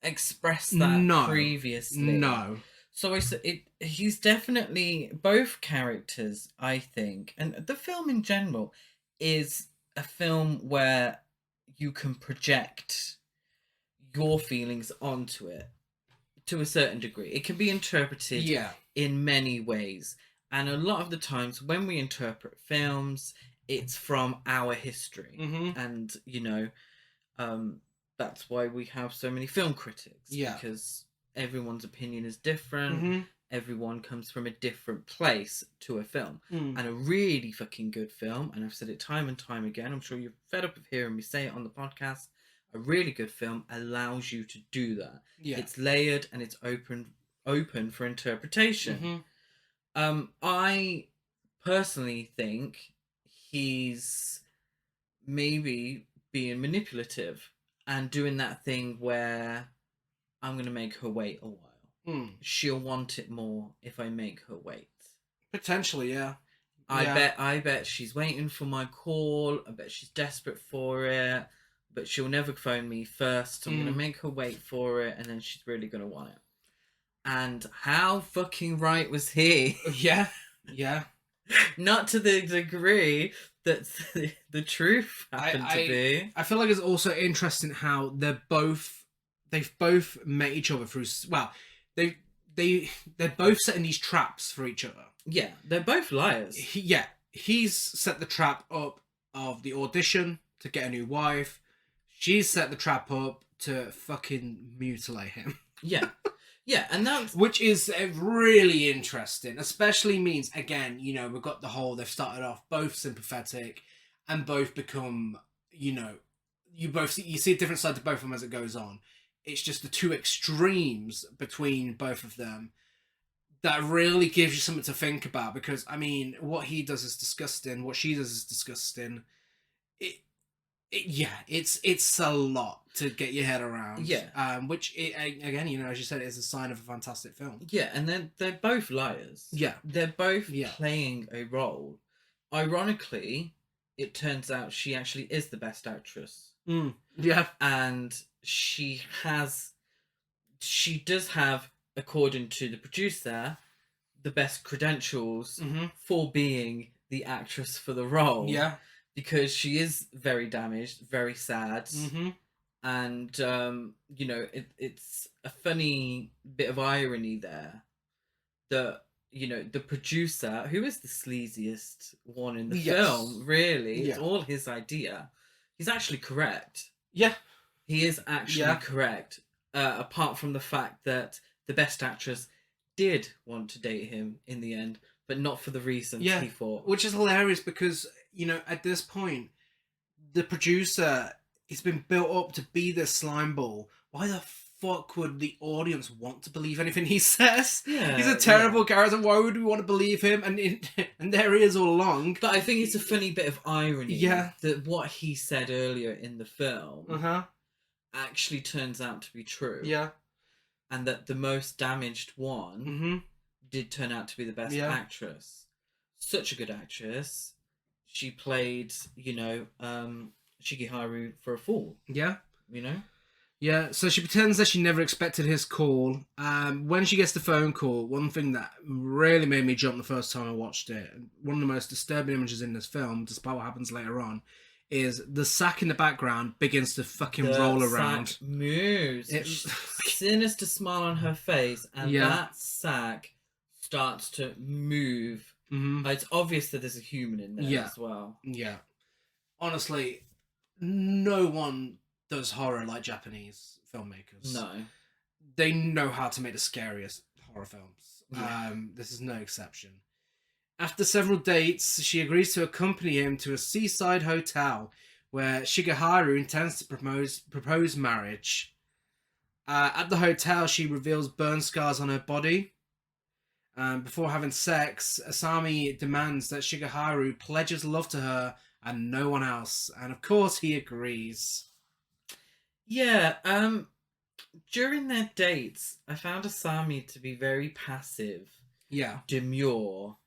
expressed that previously. No. So he's definitely, both characters, I think, and the film in general is a film where you can project your feelings onto it to a certain degree. It can be interpreted in many ways. And a lot of the times when we interpret films, it's from our history. And, you know, that's why we have so many film critics. Because everyone's opinion is different. Everyone comes from a different place to a film. And a really fucking good film, and I've said it time and time again, I'm sure you're fed up of hearing me say it on the podcast, a really good film allows you to do that. It's layered and it's open for interpretation. I personally think he's maybe being manipulative and doing that thing where I'm going to make her wait a while. She'll want it more if I make her wait. Potentially, yeah. I bet she's waiting for my call. I bet she's desperate for it. But she'll never phone me first. So I'm going to make her wait for it. And then she's really going to want it. And how fucking right was he? Yeah. Not to the degree that the truth happened to be. I feel like it's also interesting how they've both met each other through... Well, they're both setting these traps for each other. Yeah, they're both liars. He's set the trap up of the audition to get a new wife. She's set the trap up to fucking mutilate him. Yeah, and that's... Which is really interesting, especially means, again, you know, we've got the whole, they've started off both sympathetic and both become, you know, you see a different side to both of them as it goes on. It's just the two extremes between both of them that really gives you something to think about, because, I mean, what he does is disgusting, what she does is disgusting. It's a lot to get your head around. Yeah. Which, again, you know, as you said, is a sign of a fantastic film. Yeah, and they're both liars. Yeah. They're both playing a role. Ironically, it turns out she actually is the best actress. Yeah. And she does have, according to the producer, the best credentials for being the actress for the role. Yeah. Because she is very damaged, very sad. And, you know, it's a funny bit of irony there that, you know, the producer, who is the sleaziest one in the film, really, it's all his idea. He's actually correct. Yeah. He is actually correct. Apart from the fact that the best actress did want to date him in the end, but not for the reasons he thought. Which is hilarious because, you know, at this point, the producer, he's been built up to be this slime ball. Why the fuck would the audience want to believe anything he says? Yeah, he's a terrible character. Why would we want to believe him? And there he is all along. But I think it's a funny bit of irony that what he said earlier in the film actually turns out to be true. Yeah. And that the most damaged one did turn out to be the best actress. Such a good actress. She played, you know, Shigeharu for a fool. Yeah. You know? Yeah, so she pretends that she never expected his call. When she gets the phone call, one thing that really made me jump the first time I watched it, one of the most disturbing images in this film, despite what happens later on, is the sack in the background begins to fucking roll around. Sack moves. Sinister smile on her face, and that sack starts to move. It's obvious that there's a human in there as well. Yeah. Honestly, no one does horror like Japanese filmmakers. No. They know how to make the scariest horror films. This is no exception. After several dates, she agrees to accompany him to a seaside hotel where Shigeharu intends to propose marriage. At the hotel, she reveals burn scars on her body. Before having sex, Asami demands that Shigeharu pledges love to her and no one else. And of course, he agrees. Yeah, During their dates, I found Asami to be very passive, Yeah. demure,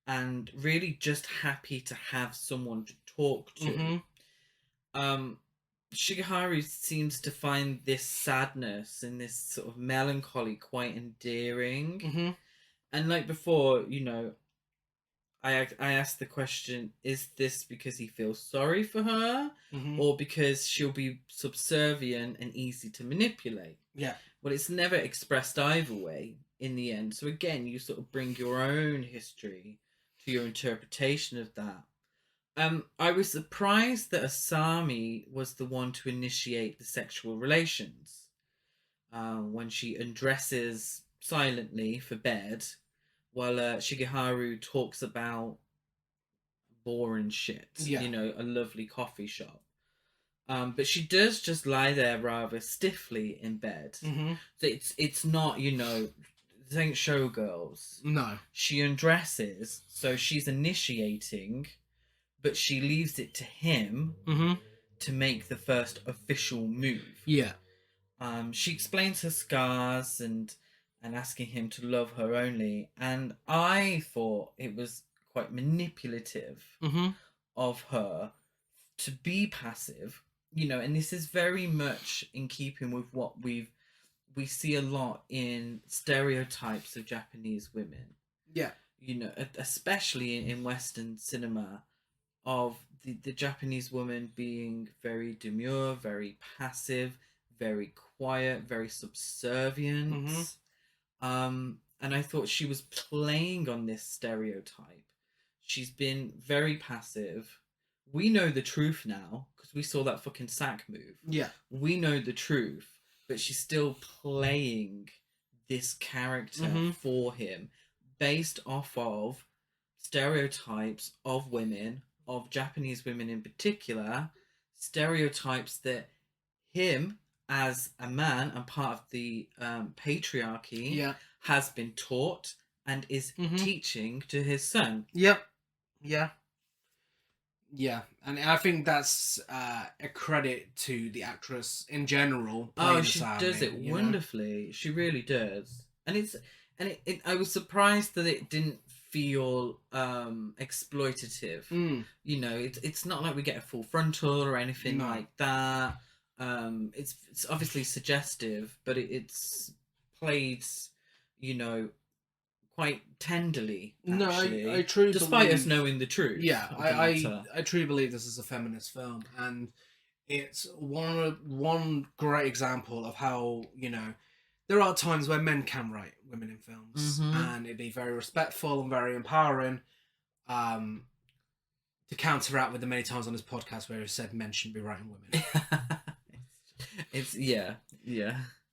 and really just happy to have someone to talk to. Mm-hmm. Um, Shigeharu seems to find this sadness and this sort of melancholy quite endearing. Mm-hmm. And like before, I asked the question: is this because he feels sorry for her, Mm-hmm. or because she'll be subservient and easy to manipulate? Yeah. Well, it's never expressed either way in the end. So again, you sort of bring your own history to your interpretation of that. I was surprised that Asami was the one to initiate the sexual relations when she undresses silently for bed, while Shigeharu talks about boring shit. Yeah. A lovely coffee shop. But she does just lie there rather stiffly in bed. Mm-hmm. So it's not this ain't showgirls. No. She undresses, so she's initiating, but she leaves it to him Mm-hmm. to make the first official move. Yeah. She explains her scars and asking him to love her only, and I thought it was quite manipulative Mm-hmm. of her to be passive, and this is very much in keeping with what we see a lot in stereotypes of Japanese women. Yeah. Especially in Western cinema, of the Japanese woman being very demure, very passive, very quiet, very subservient. And I thought she was playing on this stereotype. She's been very passive. We know the truth now because we saw that fucking sack move. Yeah. We know the truth, but she's still playing this character for him based off of stereotypes of women, of Japanese women in particular, stereotypes that him as a man and part of the patriarchy has been taught and is teaching to his son. Yep. Yeah. Yeah, and I think that's a credit to the actress in general. She does it wonderfully. She really does, and I was surprised that it didn't feel exploitative. It's not like we get a full frontal or anything like that. It's obviously suggestive, but it's played, quite tenderly. Actually, I truly despite believe, us knowing the truth. Yeah, I truly believe this is a feminist film, and it's one great example of how there are times where men can write women in films, and it'd be very respectful and very empowering. To counteract with the many times on this podcast where he said men shouldn't be writing women. Yeah.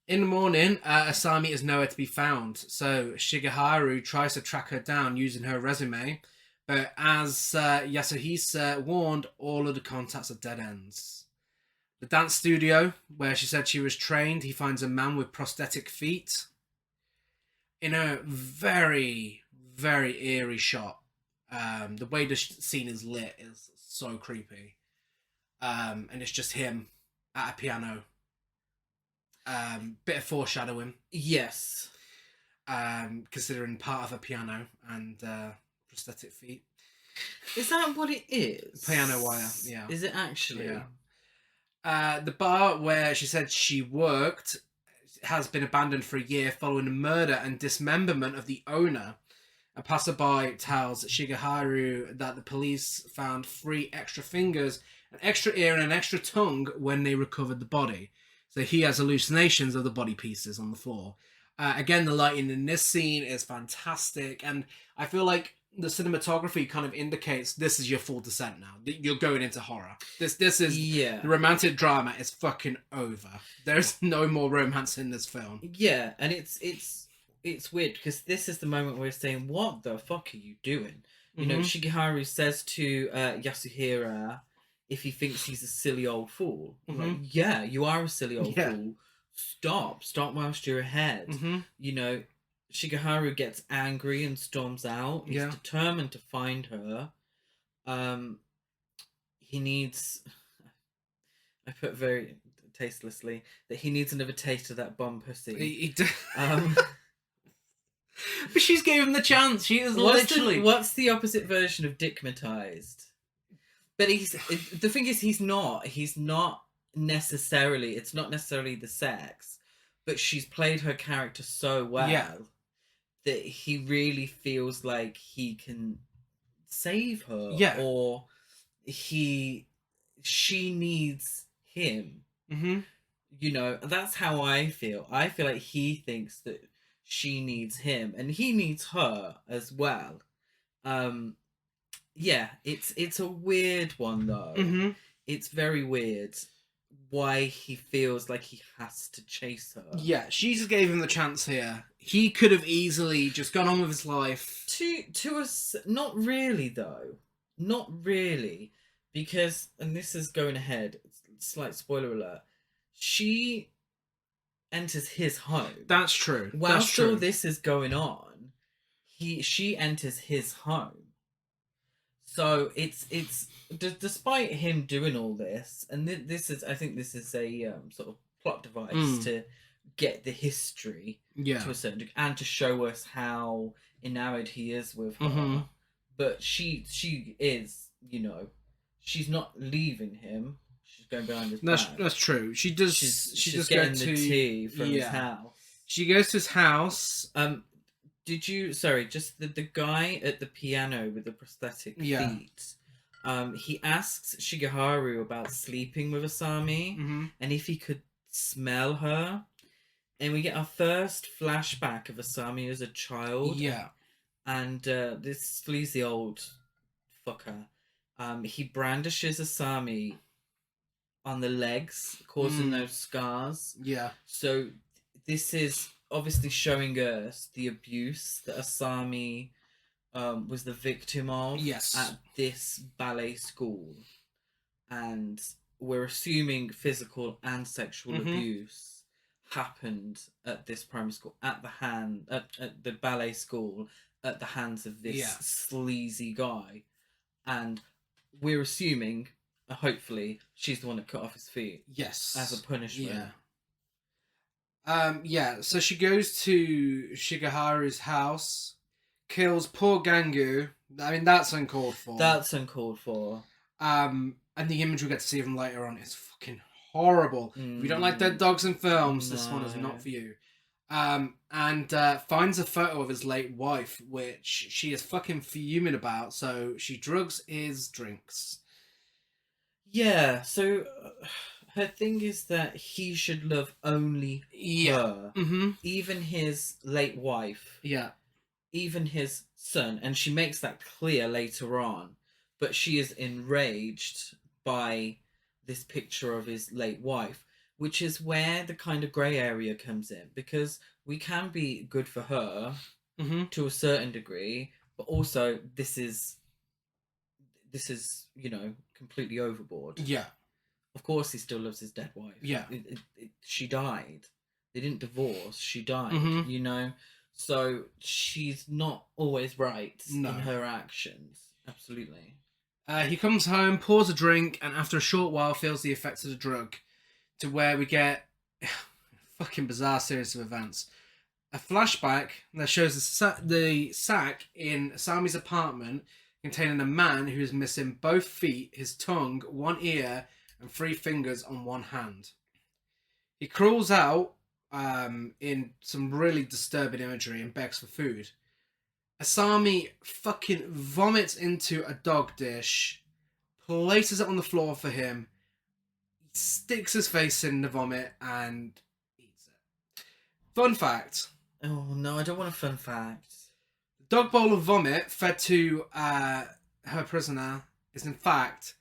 In the morning, Asami is nowhere to be found, so Shigeharu tries to track her down using her resume, but as Yasuhisa warned, all of the contacts are dead ends. The dance studio, where she said she was trained, he finds a man with prosthetic feet. In a very, very eerie shot. The way the scene is lit is so creepy. And it's just him at a piano. Bit of foreshadowing. Yes. Considering part of a piano and prosthetic feet. Is that what it is? Piano wire, yeah. Is it actually? Yeah. The bar where she said she worked has been abandoned for a year following the murder and dismemberment of the owner. A passerby tells Shigeharu that the police found 3 extra fingers, an extra ear, and an extra tongue when they recovered the body. So he has hallucinations of the body pieces on the floor. Again, the lighting in this scene is fantastic, and I feel like the cinematography kind of indicates this is your full descent now. You're going into horror. This is the romantic drama is fucking over. There's no more romance in this film. Yeah, and it's weird because this is the moment where we're saying, "What the fuck are you doing?" Shigeharu says to Yasuhira if he thinks he's a silly old fool. Like, yeah, you are a silly old fool. Stop whilst you're ahead. Shigeharu gets angry and storms out. He's determined to find her. He needs. I put very tastelessly, that he needs another taste of that bomb pussy. He but she's gave him the chance. She is literally... What's the opposite version of dickmatized? But the thing is, he's not necessarily, it's not necessarily the sex, but she's played her character so well that he really feels like he can save her, or she needs him. You know, that's how I feel. I feel like he thinks that she needs him, and he needs her as well. Yeah, it's a weird one though. It's very weird why he feels like he has to chase her. Yeah, she just gave him the chance here. He could have easily just gone on with his life. To us, not really though. Not really, because, and this is going ahead, slight spoiler alert, she enters his home. That's true. Whilst all this is going on, she enters his home. So it's despite him doing all this, and I think this is a sort of plot device to get the history to a certain degree, and to show us how enamored he is with her. But she is, you know, she's not leaving him. She's going behind his back. That's true. She does. She does getting go to the tea from his house. She goes to his house. Did you... Sorry, just the guy at the piano with the prosthetic feet. He asks Shigeharu about sleeping with Asami, and if he could smell her. And we get our first flashback of Asami as a child. Yeah. And this sleazy old fucker, he brandishes Asami on the legs, causing those scars. Yeah. So this is obviously showing us the abuse that Asami was the victim of at this ballet school. And we're assuming physical and sexual abuse happened at this primary school, at the ballet school, at the hands of this sleazy guy. And we're assuming, hopefully, she's the one that cut off his feet. Yes. As a punishment. So she goes to Shigeharu's house, kills poor Gangu. I mean, that's uncalled for. And the image we get to see of him later on is fucking horrible. If you don't like dead dogs in films, this one is not for you. And finds a photo of his late wife, which she is fucking fuming about, so she drugs his drinks. Yeah, so... her thing is that he should love only her. Even his late wife. Yeah. Even his son. And she makes that clear later on. But she is enraged by this picture of his late wife, which is where the kind of grey area comes in. Because we can be good for her to a certain degree, but also this is, you know, completely overboard. Yeah. Of course he still loves his dead wife. Yeah. She died. They didn't divorce. She died, you know? So she's not always right in her actions. Absolutely. He comes home, pours a drink, and after a short while feels the effects of the drug, to where we get a fucking bizarre series of events. A flashback that shows the sack in Asami's apartment containing a man who is missing both feet, his tongue, one ear, and 3 fingers on one hand. He crawls out in some really disturbing imagery and begs for food. Asami fucking vomits into a dog dish, places it on the floor for him, sticks his face in the vomit, and eats it. Fun fact. Oh no, I don't want a fun fact. The dog bowl of vomit fed to her prisoner is in fact...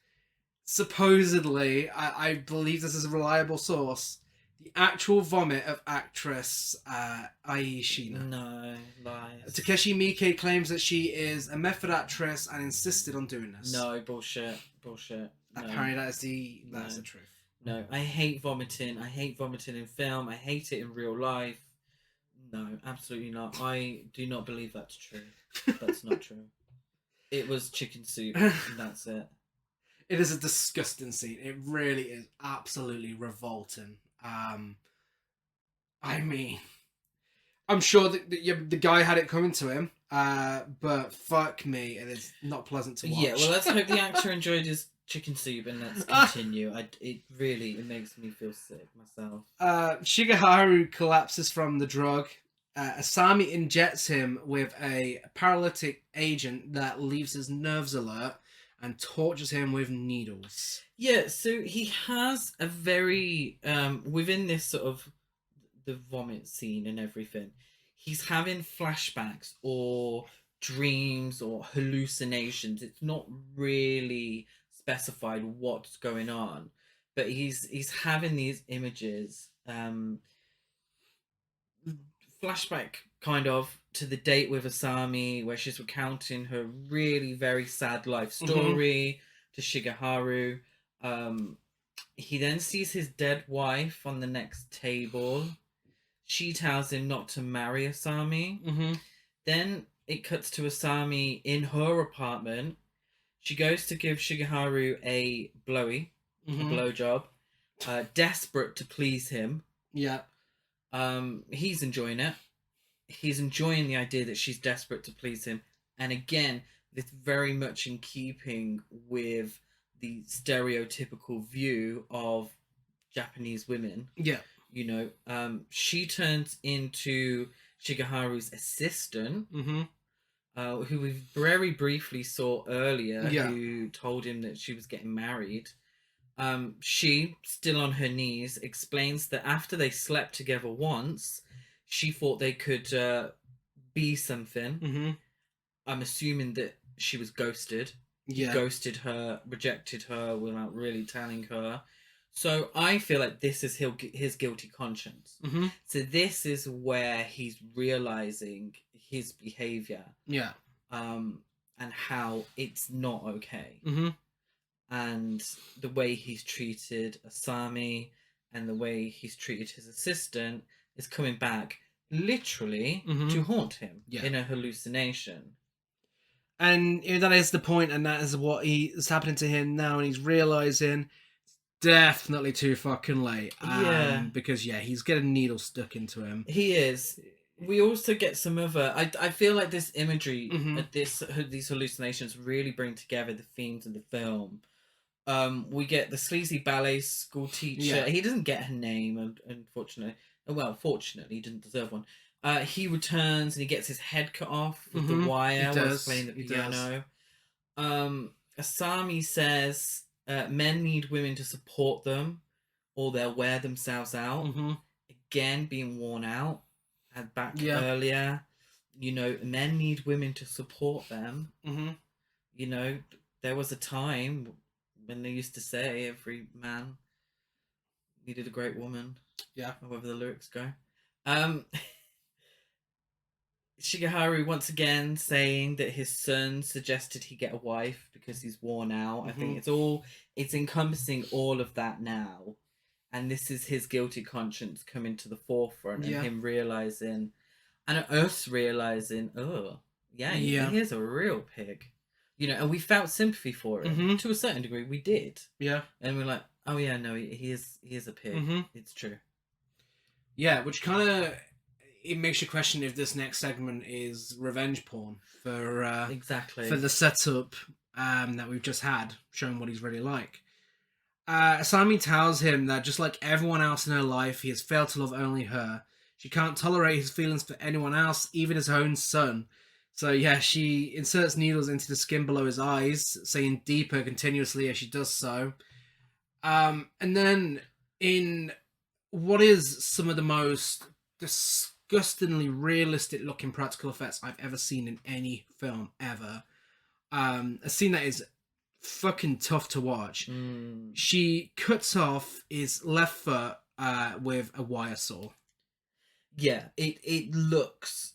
supposedly, I believe this is a reliable source, the actual vomit of actress Ai Shina. No, lies. Takashi Miike claims that she is a method actress and insisted on doing this. No, bullshit. No. Apparently that is the truth. No, I hate vomiting. I hate vomiting in film. I hate it in real life. No, absolutely not. I do not believe that's true. That's not true. It was chicken soup, and that's it. It is a disgusting scene. It really is absolutely revolting. I mean, I'm sure that the guy had it coming to him, but fuck me, it is not pleasant to watch. Yeah, well, let's hope the actor enjoyed his chicken soup, and let's continue. It makes me feel sick myself. Shigeharu collapses from the drug. Asami injects him with a paralytic agent that leaves his nerves alert and tortures him with needles. Yeah, so he has a very within this sort of the vomit scene and everything, he's having flashbacks or dreams or hallucinations. It's not really specified what's going on, but he's having these images, flashback kind of to the date with Asami where she's recounting her really very sad life story to Shigeharu. He then sees his dead wife on the next table. She tells him not to marry Asami. Then it cuts to Asami in her apartment. She goes to give Shigeharu a blowy, a blowjob, desperate to please him. Yeah. He's enjoying it. He's enjoying the idea that she's desperate to please him. And again, this very much in keeping with the stereotypical view of Japanese women. Yeah. You know, she turns into Shigeharu's assistant, who we very briefly saw earlier, who told him that she was getting married. She, still on her knees, explains that after they slept together once, she thought they could be something. I'm assuming that she was ghosted. Yeah. Ghosted her, rejected her without really telling her. So I feel like this is his guilty conscience. So this is where he's realizing his behavior. Yeah. And how it's not okay. And the way he's treated Asami and the way he's treated his assistant is coming back literally to haunt him in a hallucination. And that is the point, and that is what is happening to him now, and he's realizing definitely too fucking late. Because he's getting needles stuck into him. He is. We also get some other. I feel like this imagery, these hallucinations really bring together the themes of the film. We get the sleazy ballet school teacher. He doesn't get her name, unfortunately. Well, fortunately, he didn't deserve one. He returns and he gets his head cut off with the wire while he's playing the piano. Asami says men need women to support them or they'll wear themselves out. Again, being worn out. Back earlier, you know, men need women to support them. You know, there was a time when they used to say every man needed a great woman. Yeah. However the lyrics go. Shigeharu once again saying that his son suggested he get a wife because he's worn out. I think it's encompassing all of that now. And this is his guilty conscience coming to the forefront and him realizing, and us realizing, he is a real pig. You know, and we felt sympathy for him. To a certain degree, we did. Yeah. And we're like, oh yeah, no, he is a pig. It's true. Yeah, which kind of, it makes you question if this next segment is revenge porn for exactly for the setup that we've just had, showing what he's really like. Asami tells him that just like everyone else in her life, he has failed to love only her. She can't tolerate his feelings for anyone else, even his own son. So she inserts needles into the skin below his eyes, saying deeper continuously as she does so. And then in what is some of the most disgustingly realistic looking practical effects I've ever seen in any film ever, a scene that is fucking tough to watch. She cuts off his left foot with a wire saw. Yeah, it looks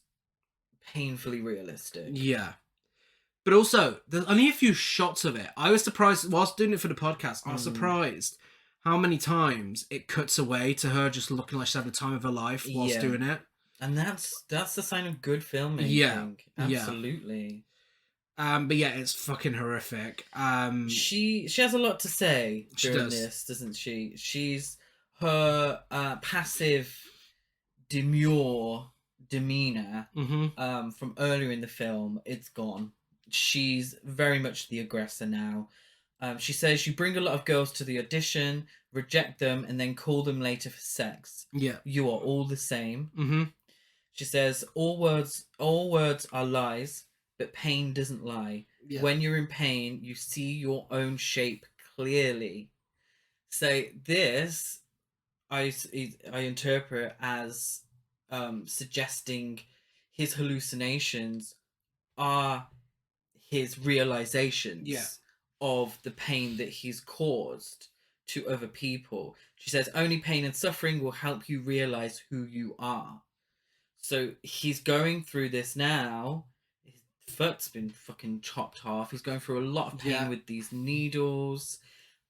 painfully realistic. Yeah. But also, there's only a few shots of it. I was surprised, whilst doing it for the podcast, I was surprised how many times it cuts away to her just looking like she's having the time of her life whilst doing it. And that's the sign of good filmmaking. Yeah. Absolutely. But yeah, it's fucking horrific. She has a lot to say She during does. this, doesn't she? She's her passive, demure demeanor from earlier in the film. It's gone. She's very much the aggressor now. She says, "You bring a lot of girls to the audition, reject them, and then call them later for sex. Yeah. You are all the same." Mm-hmm. She says, all words are lies, but pain doesn't lie. Yeah. When you're in pain, you see your own shape clearly." So this, I interpret as suggesting his hallucinations are his realizations Yeah. of the pain that he's caused to other people. She says, "Only pain and suffering will help you realize who you are." So he's going through this now. His foot's been fucking chopped off. He's going through a lot of pain with these needles.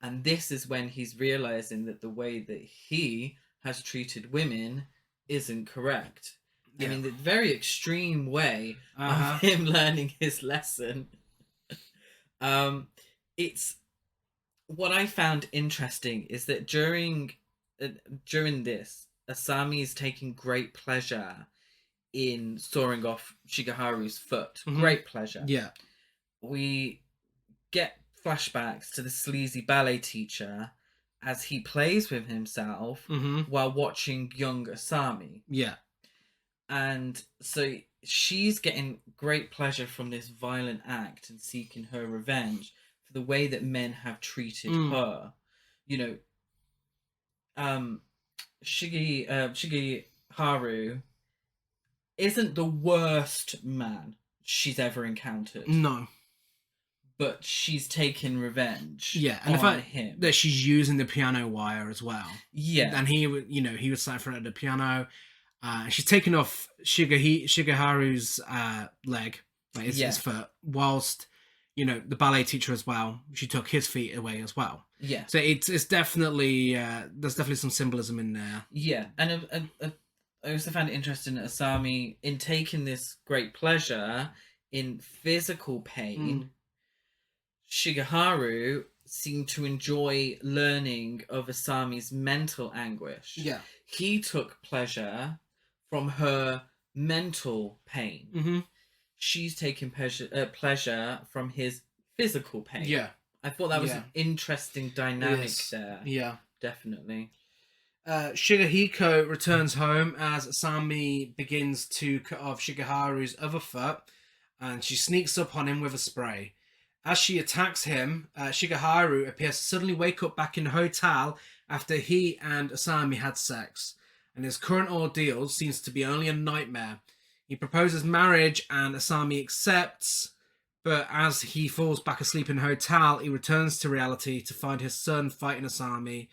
And this is when he's realizing that the way that he has treated women isn't correct. I mean, the very extreme way of him learning his lesson. It's what I found interesting is that during this, Asami is taking great pleasure in sawing off Shigeharu's foot. Great pleasure. Yeah. We get flashbacks to the sleazy ballet teacher as he plays with himself while watching young Asami. Yeah. And so she's getting great pleasure from this violent act and seeking her revenge for the way that men have treated her. You know, Shigeharu isn't the worst man she's ever encountered. No. But she's taken revenge. Yeah, and on the fact him. that she's using the piano wire as well. Yeah. And he was sat in front of the piano. She's taken off Shigeharu's leg, like his foot, whilst, the ballet teacher as well, she took his feet away as well. Yeah. So it's definitely, there's definitely some symbolism in there. Yeah, and I also found it interesting that Asami, in taking this great pleasure in physical pain, Shigeharu seemed to enjoy learning of Asami's mental anguish. Yeah. He took pleasure from her mental pain. She's taking pleasure from his physical pain. Yeah. I thought that was an interesting dynamic there. Yeah. Definitely. Shigehiko returns home as Asami begins to cut off Shigeharu's other foot, and she sneaks up on him with a spray. As she attacks him, Shigeharu appears to suddenly wake up back in the hotel after he and Asami had sex, and his current ordeal seems to be only a nightmare. He proposes marriage and Asami accepts, but as he falls back asleep in the hotel, he returns to reality to find his son fighting Asami,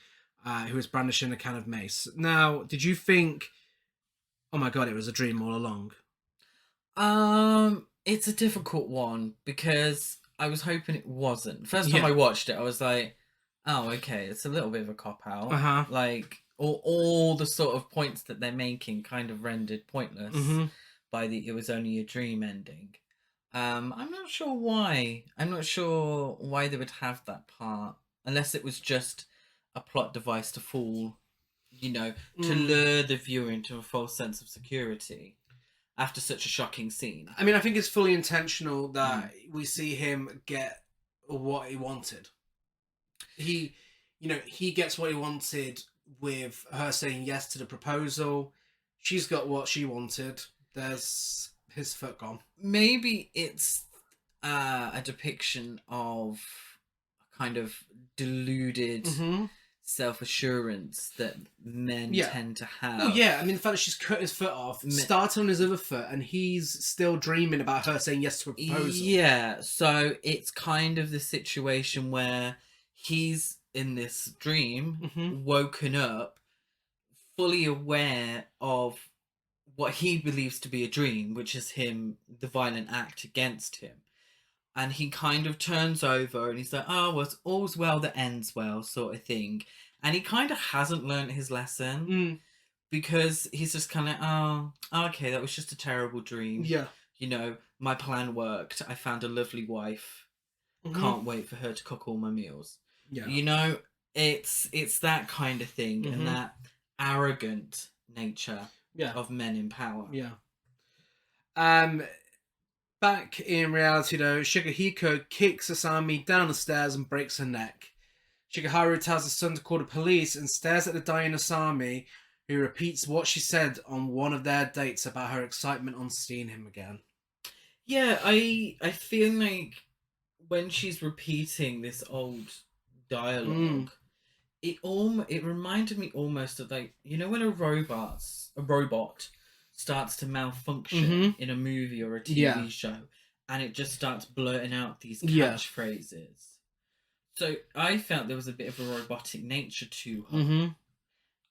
who is brandishing a can of mace. Now, did you think, oh my god, it was a dream all along? It's a difficult one because I was hoping it wasn't. First time I watched it, I was like, oh, okay, it's a little bit of a cop-out. Like, all the sort of points that they're making kind of rendered pointless by the "it was only a dream" ending. I'm not sure why. I'm not sure why they would have that part, unless it was just a plot device to fool, to lure the viewer into a false sense of security after such a shocking scene. I mean, I think it's fully intentional that we see him get what he wanted. He gets what he wanted with her saying yes to the proposal. She's got what she wanted. There's his foot gone. Maybe it's a depiction of a kind of deluded self-assurance that men tend to have. Oh yeah, I mean the fact that she's cut his foot off, started on his other foot, and he's still dreaming about her saying yes to a proposal. Yeah, so it's kind of the situation where he's in this dream, woken up, fully aware of what he believes to be a dream, which is him, the violent act against him. And he kind of turns over and he's like, oh, well, it's all's well that ends well, sort of thing. And he kind of hasn't learned his lesson because he's just kind of, oh, okay, that was just a terrible dream. Yeah. you know, my plan worked. I found a lovely wife. Mm-hmm. Can't wait for her to cook all my meals. Yeah. You know, it's that kind of thing, Mm-hmm. and that arrogant nature Yeah. of men in power. Yeah. Back in reality though, Shigehiko kicks Asami down the stairs and breaks her neck. Shigeharu tells his son to call the police and stares at the dying Asami, who repeats what she said on one of their dates about her excitement on seeing him again. Yeah, I feel like when she's repeating this old dialogue, it reminded me almost of, like, you know, when a robot starts to malfunction in a movie or a TV show, and it just starts blurting out these catchphrases. So I felt there was a bit of a robotic nature to her,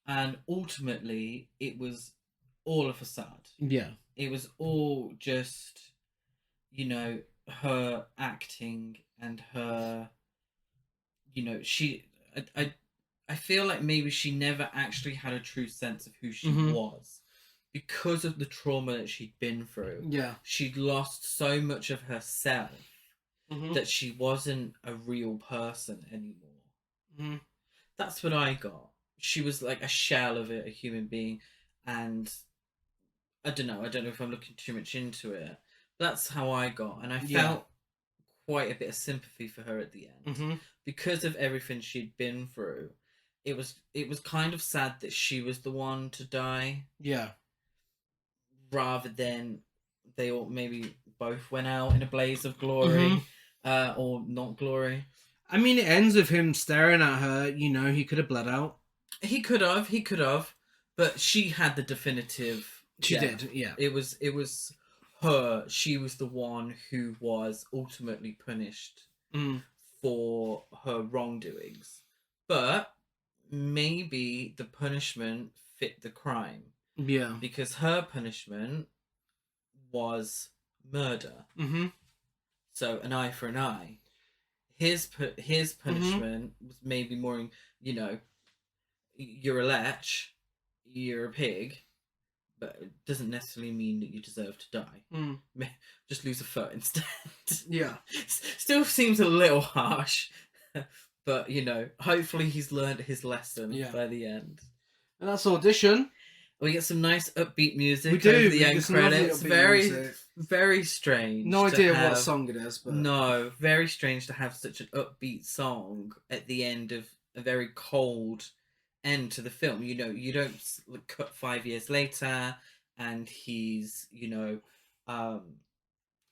and ultimately it was all a facade. Yeah. It was all just, you know, her acting and her, you know, I feel like maybe she never actually had a true sense of who she was because of the trauma that she'd been through. Yeah. She'd lost so much of herself that she wasn't a real person anymore. That's what I got. She was like a shell of it, a human being, and I don't know if I'm looking too much into it. That's how I got, and I felt quite a bit of sympathy for her at the end because of everything she'd been through. It was kind of sad that she was the one to die. Yeah. Rather than they all maybe both went out in a blaze of glory, or not glory. I mean, it ends with him staring at her. You know, he could have bled out. He could have, but she had the definitive. She did, yeah. It was her. She was the one who was ultimately punished for her wrongdoings. But maybe the punishment fit the crime. Yeah. Because her punishment was murder. So an eye for an eye. His punishment was maybe more, you know, you're a lech, you're a pig, but it doesn't necessarily mean that you deserve to die. Just lose a foot instead. Yeah. Still seems a little harsh, but, you know, hopefully he's learned his lesson by the end. And that's Audition. We get some nice upbeat music. We do. Over the end credits. Very strange. No idea what song it is, but no, very strange to have such an upbeat song at the end of a very cold end to the film. You know, you don't cut 5 years later, and he's, you know,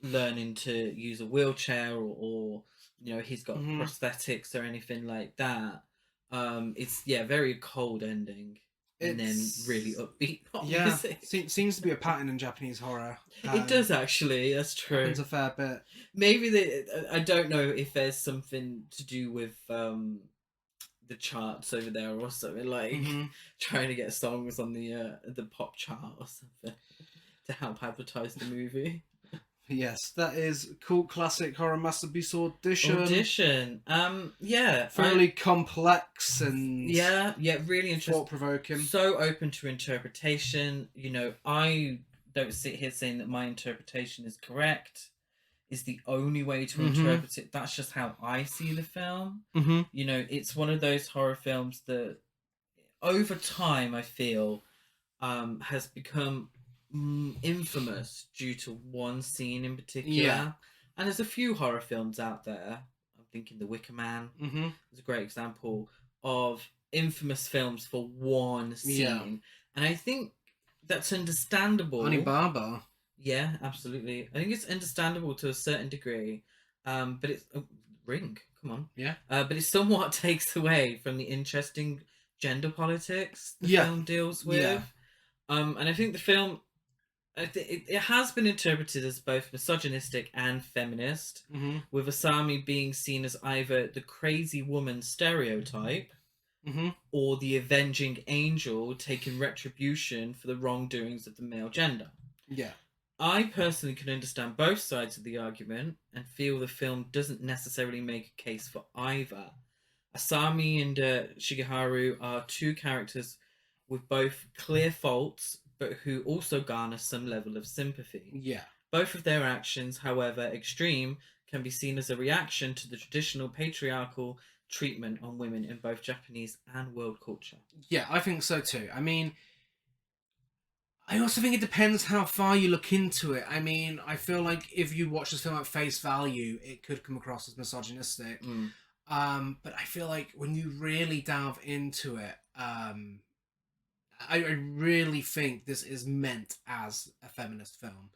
learning to use a wheelchair, or you know, he's got prosthetics or anything like that. It's very cold ending. And then really upbeat pop music. Seems to be a pattern in Japanese horror. It does, actually. That's true. Happens a fair bit. Maybe I don't know if there's something to do with the charts over there or something, like trying to get songs on the pop chart or something to help advertise the movie. Yes, that is cult classic horror masterpiece Audition. Fairly complex and really interesting, thought-provoking. So open to interpretation. You know, I don't sit here saying that my interpretation is correct, is the only way to interpret it. That's just how I see the film. You know, it's one of those horror films that over time I feel has become infamous due to one scene in particular. And there's a few horror films out there. I'm thinking The Wicker Man is a great example of infamous films for one scene. And I think that's understandable. Alibaba. Yeah, absolutely. I think it's understandable to a certain degree. But it's Ring, come on. Yeah. But it somewhat takes away from the interesting gender politics the film deals with. And I think the film, it has been interpreted as both misogynistic and feminist, with Asami being seen as either the crazy woman stereotype or the avenging angel taking retribution for the wrongdoings of the male gender. Yeah. I personally can understand both sides of the argument and feel the film doesn't necessarily make a case for either. Asami and Shigeharu are two characters with both clear faults, but who also garner some level of sympathy. Yeah. Both of their actions, however extreme, can be seen as a reaction to the traditional patriarchal treatment on women in both Japanese and world culture. Yeah, I think so too. I mean, I also think it depends how far you look into it. I mean, I feel like if you watch this film at face value, it could come across as misogynistic. Mm. But I feel like when you really delve into it, I really think this is meant as a feminist film.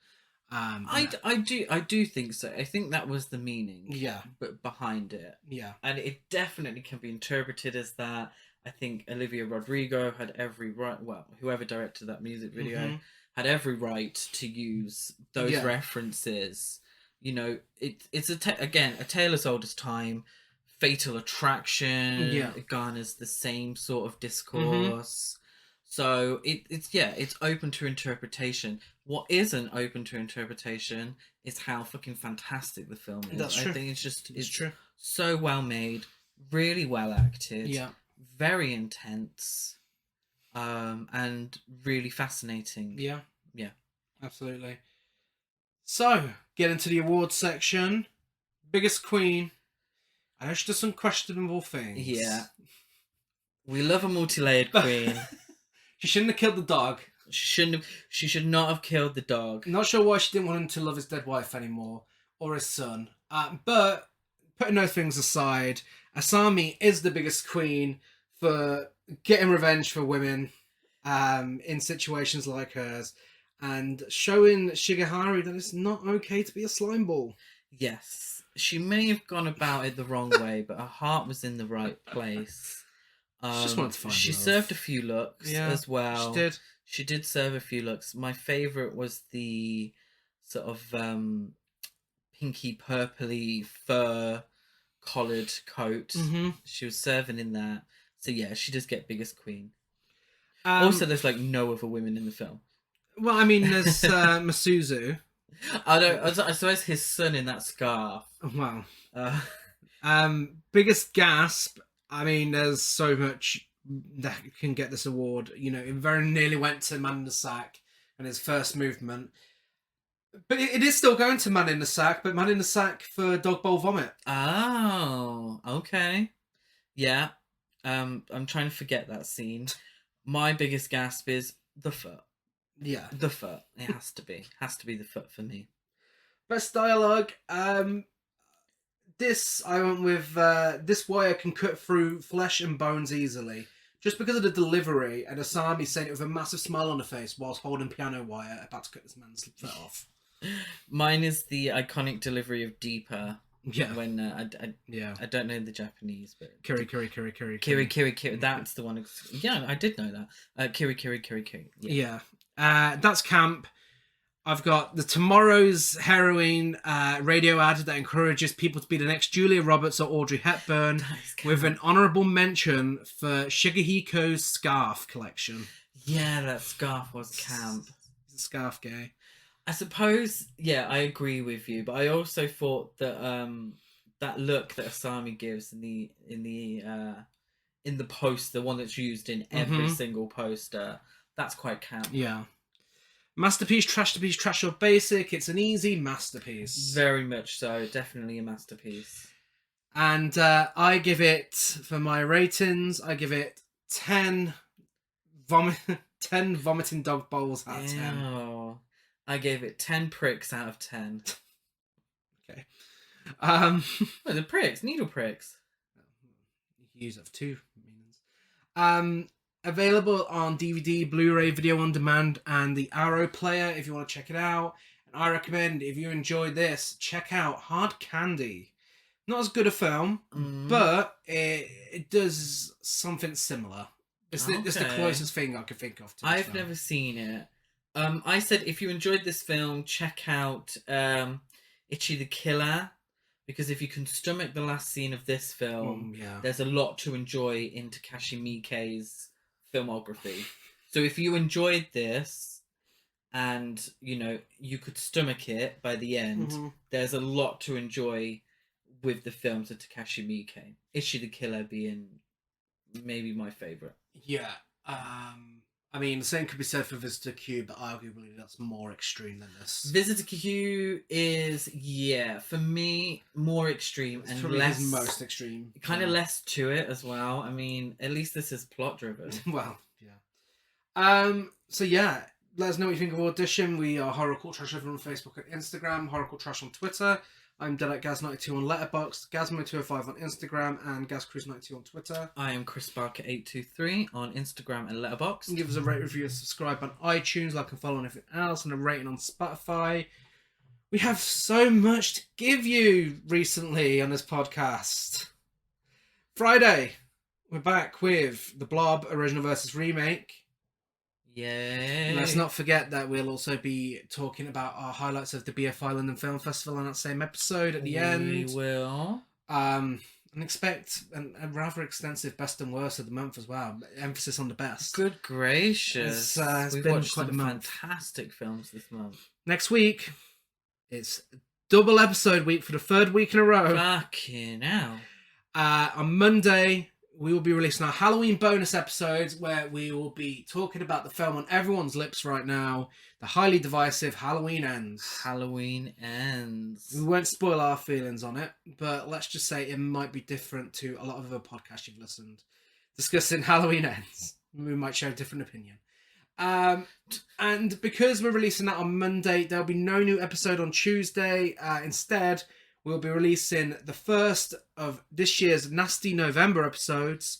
I do think so. I think that was the meaning, Yeah, but behind it, yeah, and it definitely can be interpreted as that. I think Olivia Rodrigo had every right. Well, whoever directed that music video Mhm. had every right to use those Yeah. references. You know, it's again a tale as old as time. Fatal Attraction Yeah. garners the same sort of Mhm. discourse. So it's open to interpretation. What isn't open to interpretation is how fucking fantastic the film is. That's I true. think It's it's true. so well made, really well acted, Yeah, very intense, and really fascinating. yeah, Yeah. absolutely. So, get into the awards section. Biggest queen. I know she does some questionable things. Yeah. We love a multi-layered queen. She shouldn't have killed the dog. She should not have killed the dog. Not sure why she didn't want him to love his dead wife anymore, or his son. But putting those things aside, Asami is the biggest queen for getting revenge for women in situations like hers, and showing Shigeharu that it's not okay to be a slime ball. Yes. She may have gone about it the wrong way, but her heart was in the right place. She just wanted to find She love. served a few looks as well. She did. She did serve a few looks. My favourite was the sort of pinky purpley fur collared coat. Mm-hmm. She was serving in that. So yeah, she does get biggest queen. Also, there's like no other women in the film. Well, I mean, there's Masuzu. I suppose his son in that scarf. Well, Uh, biggest gasp. I mean, there's so much that can get this award. You know, it very nearly went to Man in the Sack and his first movement. But it is still going to Man in the Sack, but Man in the Sack for Dog Bowl Vomit. Oh, okay. Yeah. I'm trying to forget that scene. My biggest gasp is the foot. Yeah. The foot. It has to be. Has to be the foot for me. Best dialogue. This I went with. This wire can cut through flesh and bones easily, just because of the delivery. And Asami saying it with a massive smile on her face whilst holding piano wire, about to cut this man's foot off. Mine is the iconic delivery of Deeper. Yeah. When I don't know the Japanese, but Kiri. That's the one. Yeah, I did know that. Kiri. Yeah. That's camp. I've got the Tomorrow's Heroine radio ad that encourages people to be the next Julia Roberts or Audrey Hepburn, with an honourable mention for Shigehiko's scarf collection. Yeah, that scarf was camp. He's a scarf guy. I suppose, yeah, I agree with you, but I also thought that that look that Asami gives in the poster, the one that's used in every single poster, that's quite camp. Yeah. Masterpiece, trash or basic. It's an easy masterpiece. Very much so. Definitely a masterpiece. And I give it, for my ratings, I give it 10 vomiting dog bowls out of 10. I gave it 10 pricks out of 10. Okay. The pricks, needle pricks. You use it for two meanings. Available on DVD, Blu-ray, video on demand, and the Arrow player if you want to check it out. And I recommend, if you enjoyed this, check out Hard Candy. Not as good a film, but it does something similar. It's the closest thing I can think of to this I've film. never seen it. I said if you enjoyed this film, check out Ichi the Killer, because if you can stomach the last scene of this film, there's a lot to enjoy in Takashi Miike's filmography. So if you enjoyed this and you could stomach it by the end, there's a lot to enjoy with the films of Takashi Miike. Ichi the Killer being maybe my favorite. Yeah. I mean, the same could be said for Visitor Q, but arguably that's more extreme than this. Visitor Q is, for me, more extreme It's and probably less... his most extreme. Kind of less to it as well. I mean, at least this is plot-driven. Well, yeah. So yeah, let us know what you think of Audition. We are Horror Cult Trash over on Facebook and Instagram, Horror Cult Trash on Twitter. I'm Dead at Gaz92 on Letterboxd, Gazmo205 on Instagram, and GazCruise92 on Twitter. I am Chris Barker823 on Instagram and Letterboxd. Give us a rate, review, and subscribe on iTunes, like and follow on everything else, and a rating on Spotify. We have so much to give you recently on this podcast. Friday, we're back with the Blob Original versus Remake. Yay. Let's not forget that we'll also be talking about our highlights of the BFI London Film Festival on that same episode at the end. We will. And expect a rather extensive best and worst of the month as well. Emphasis on the best. Good gracious. It's We've been watched quite some a month. fantastic films this month. Next week, it's double episode week for the third week in a row. Fucking hell. On Monday, we will be releasing our Halloween bonus episodes where we will be talking about the film on everyone's lips right now, the highly divisive Halloween Ends. Halloween Ends. We won't spoil our feelings on it, but let's just say it might be different to a lot of other podcasts you've listened. Discussing Halloween Ends. We might share a different opinion. And because we're releasing that on Monday, there'll be no new episode on Tuesday. Instead, we'll be releasing the first of this year's Nasty November episodes,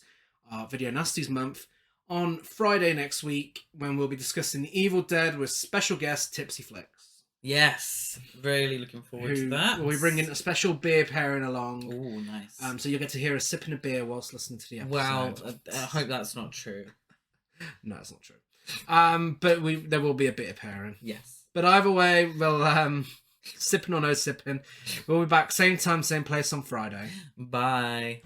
our Video Nasties month, on Friday next week when we'll be discussing The Evil Dead with special guest Tipsy Flicks. Yes, really looking forward to that. We'll be bringing a special beer pairing along. Oh, nice. So you'll get to hear us sipping a beer whilst listening to the episode. Well, I hope that's not true. No, it's not true. But there will be a beer pairing. Yes. But either way, we'll sipping or no sipping. We'll be back same time, same place on Friday. Bye.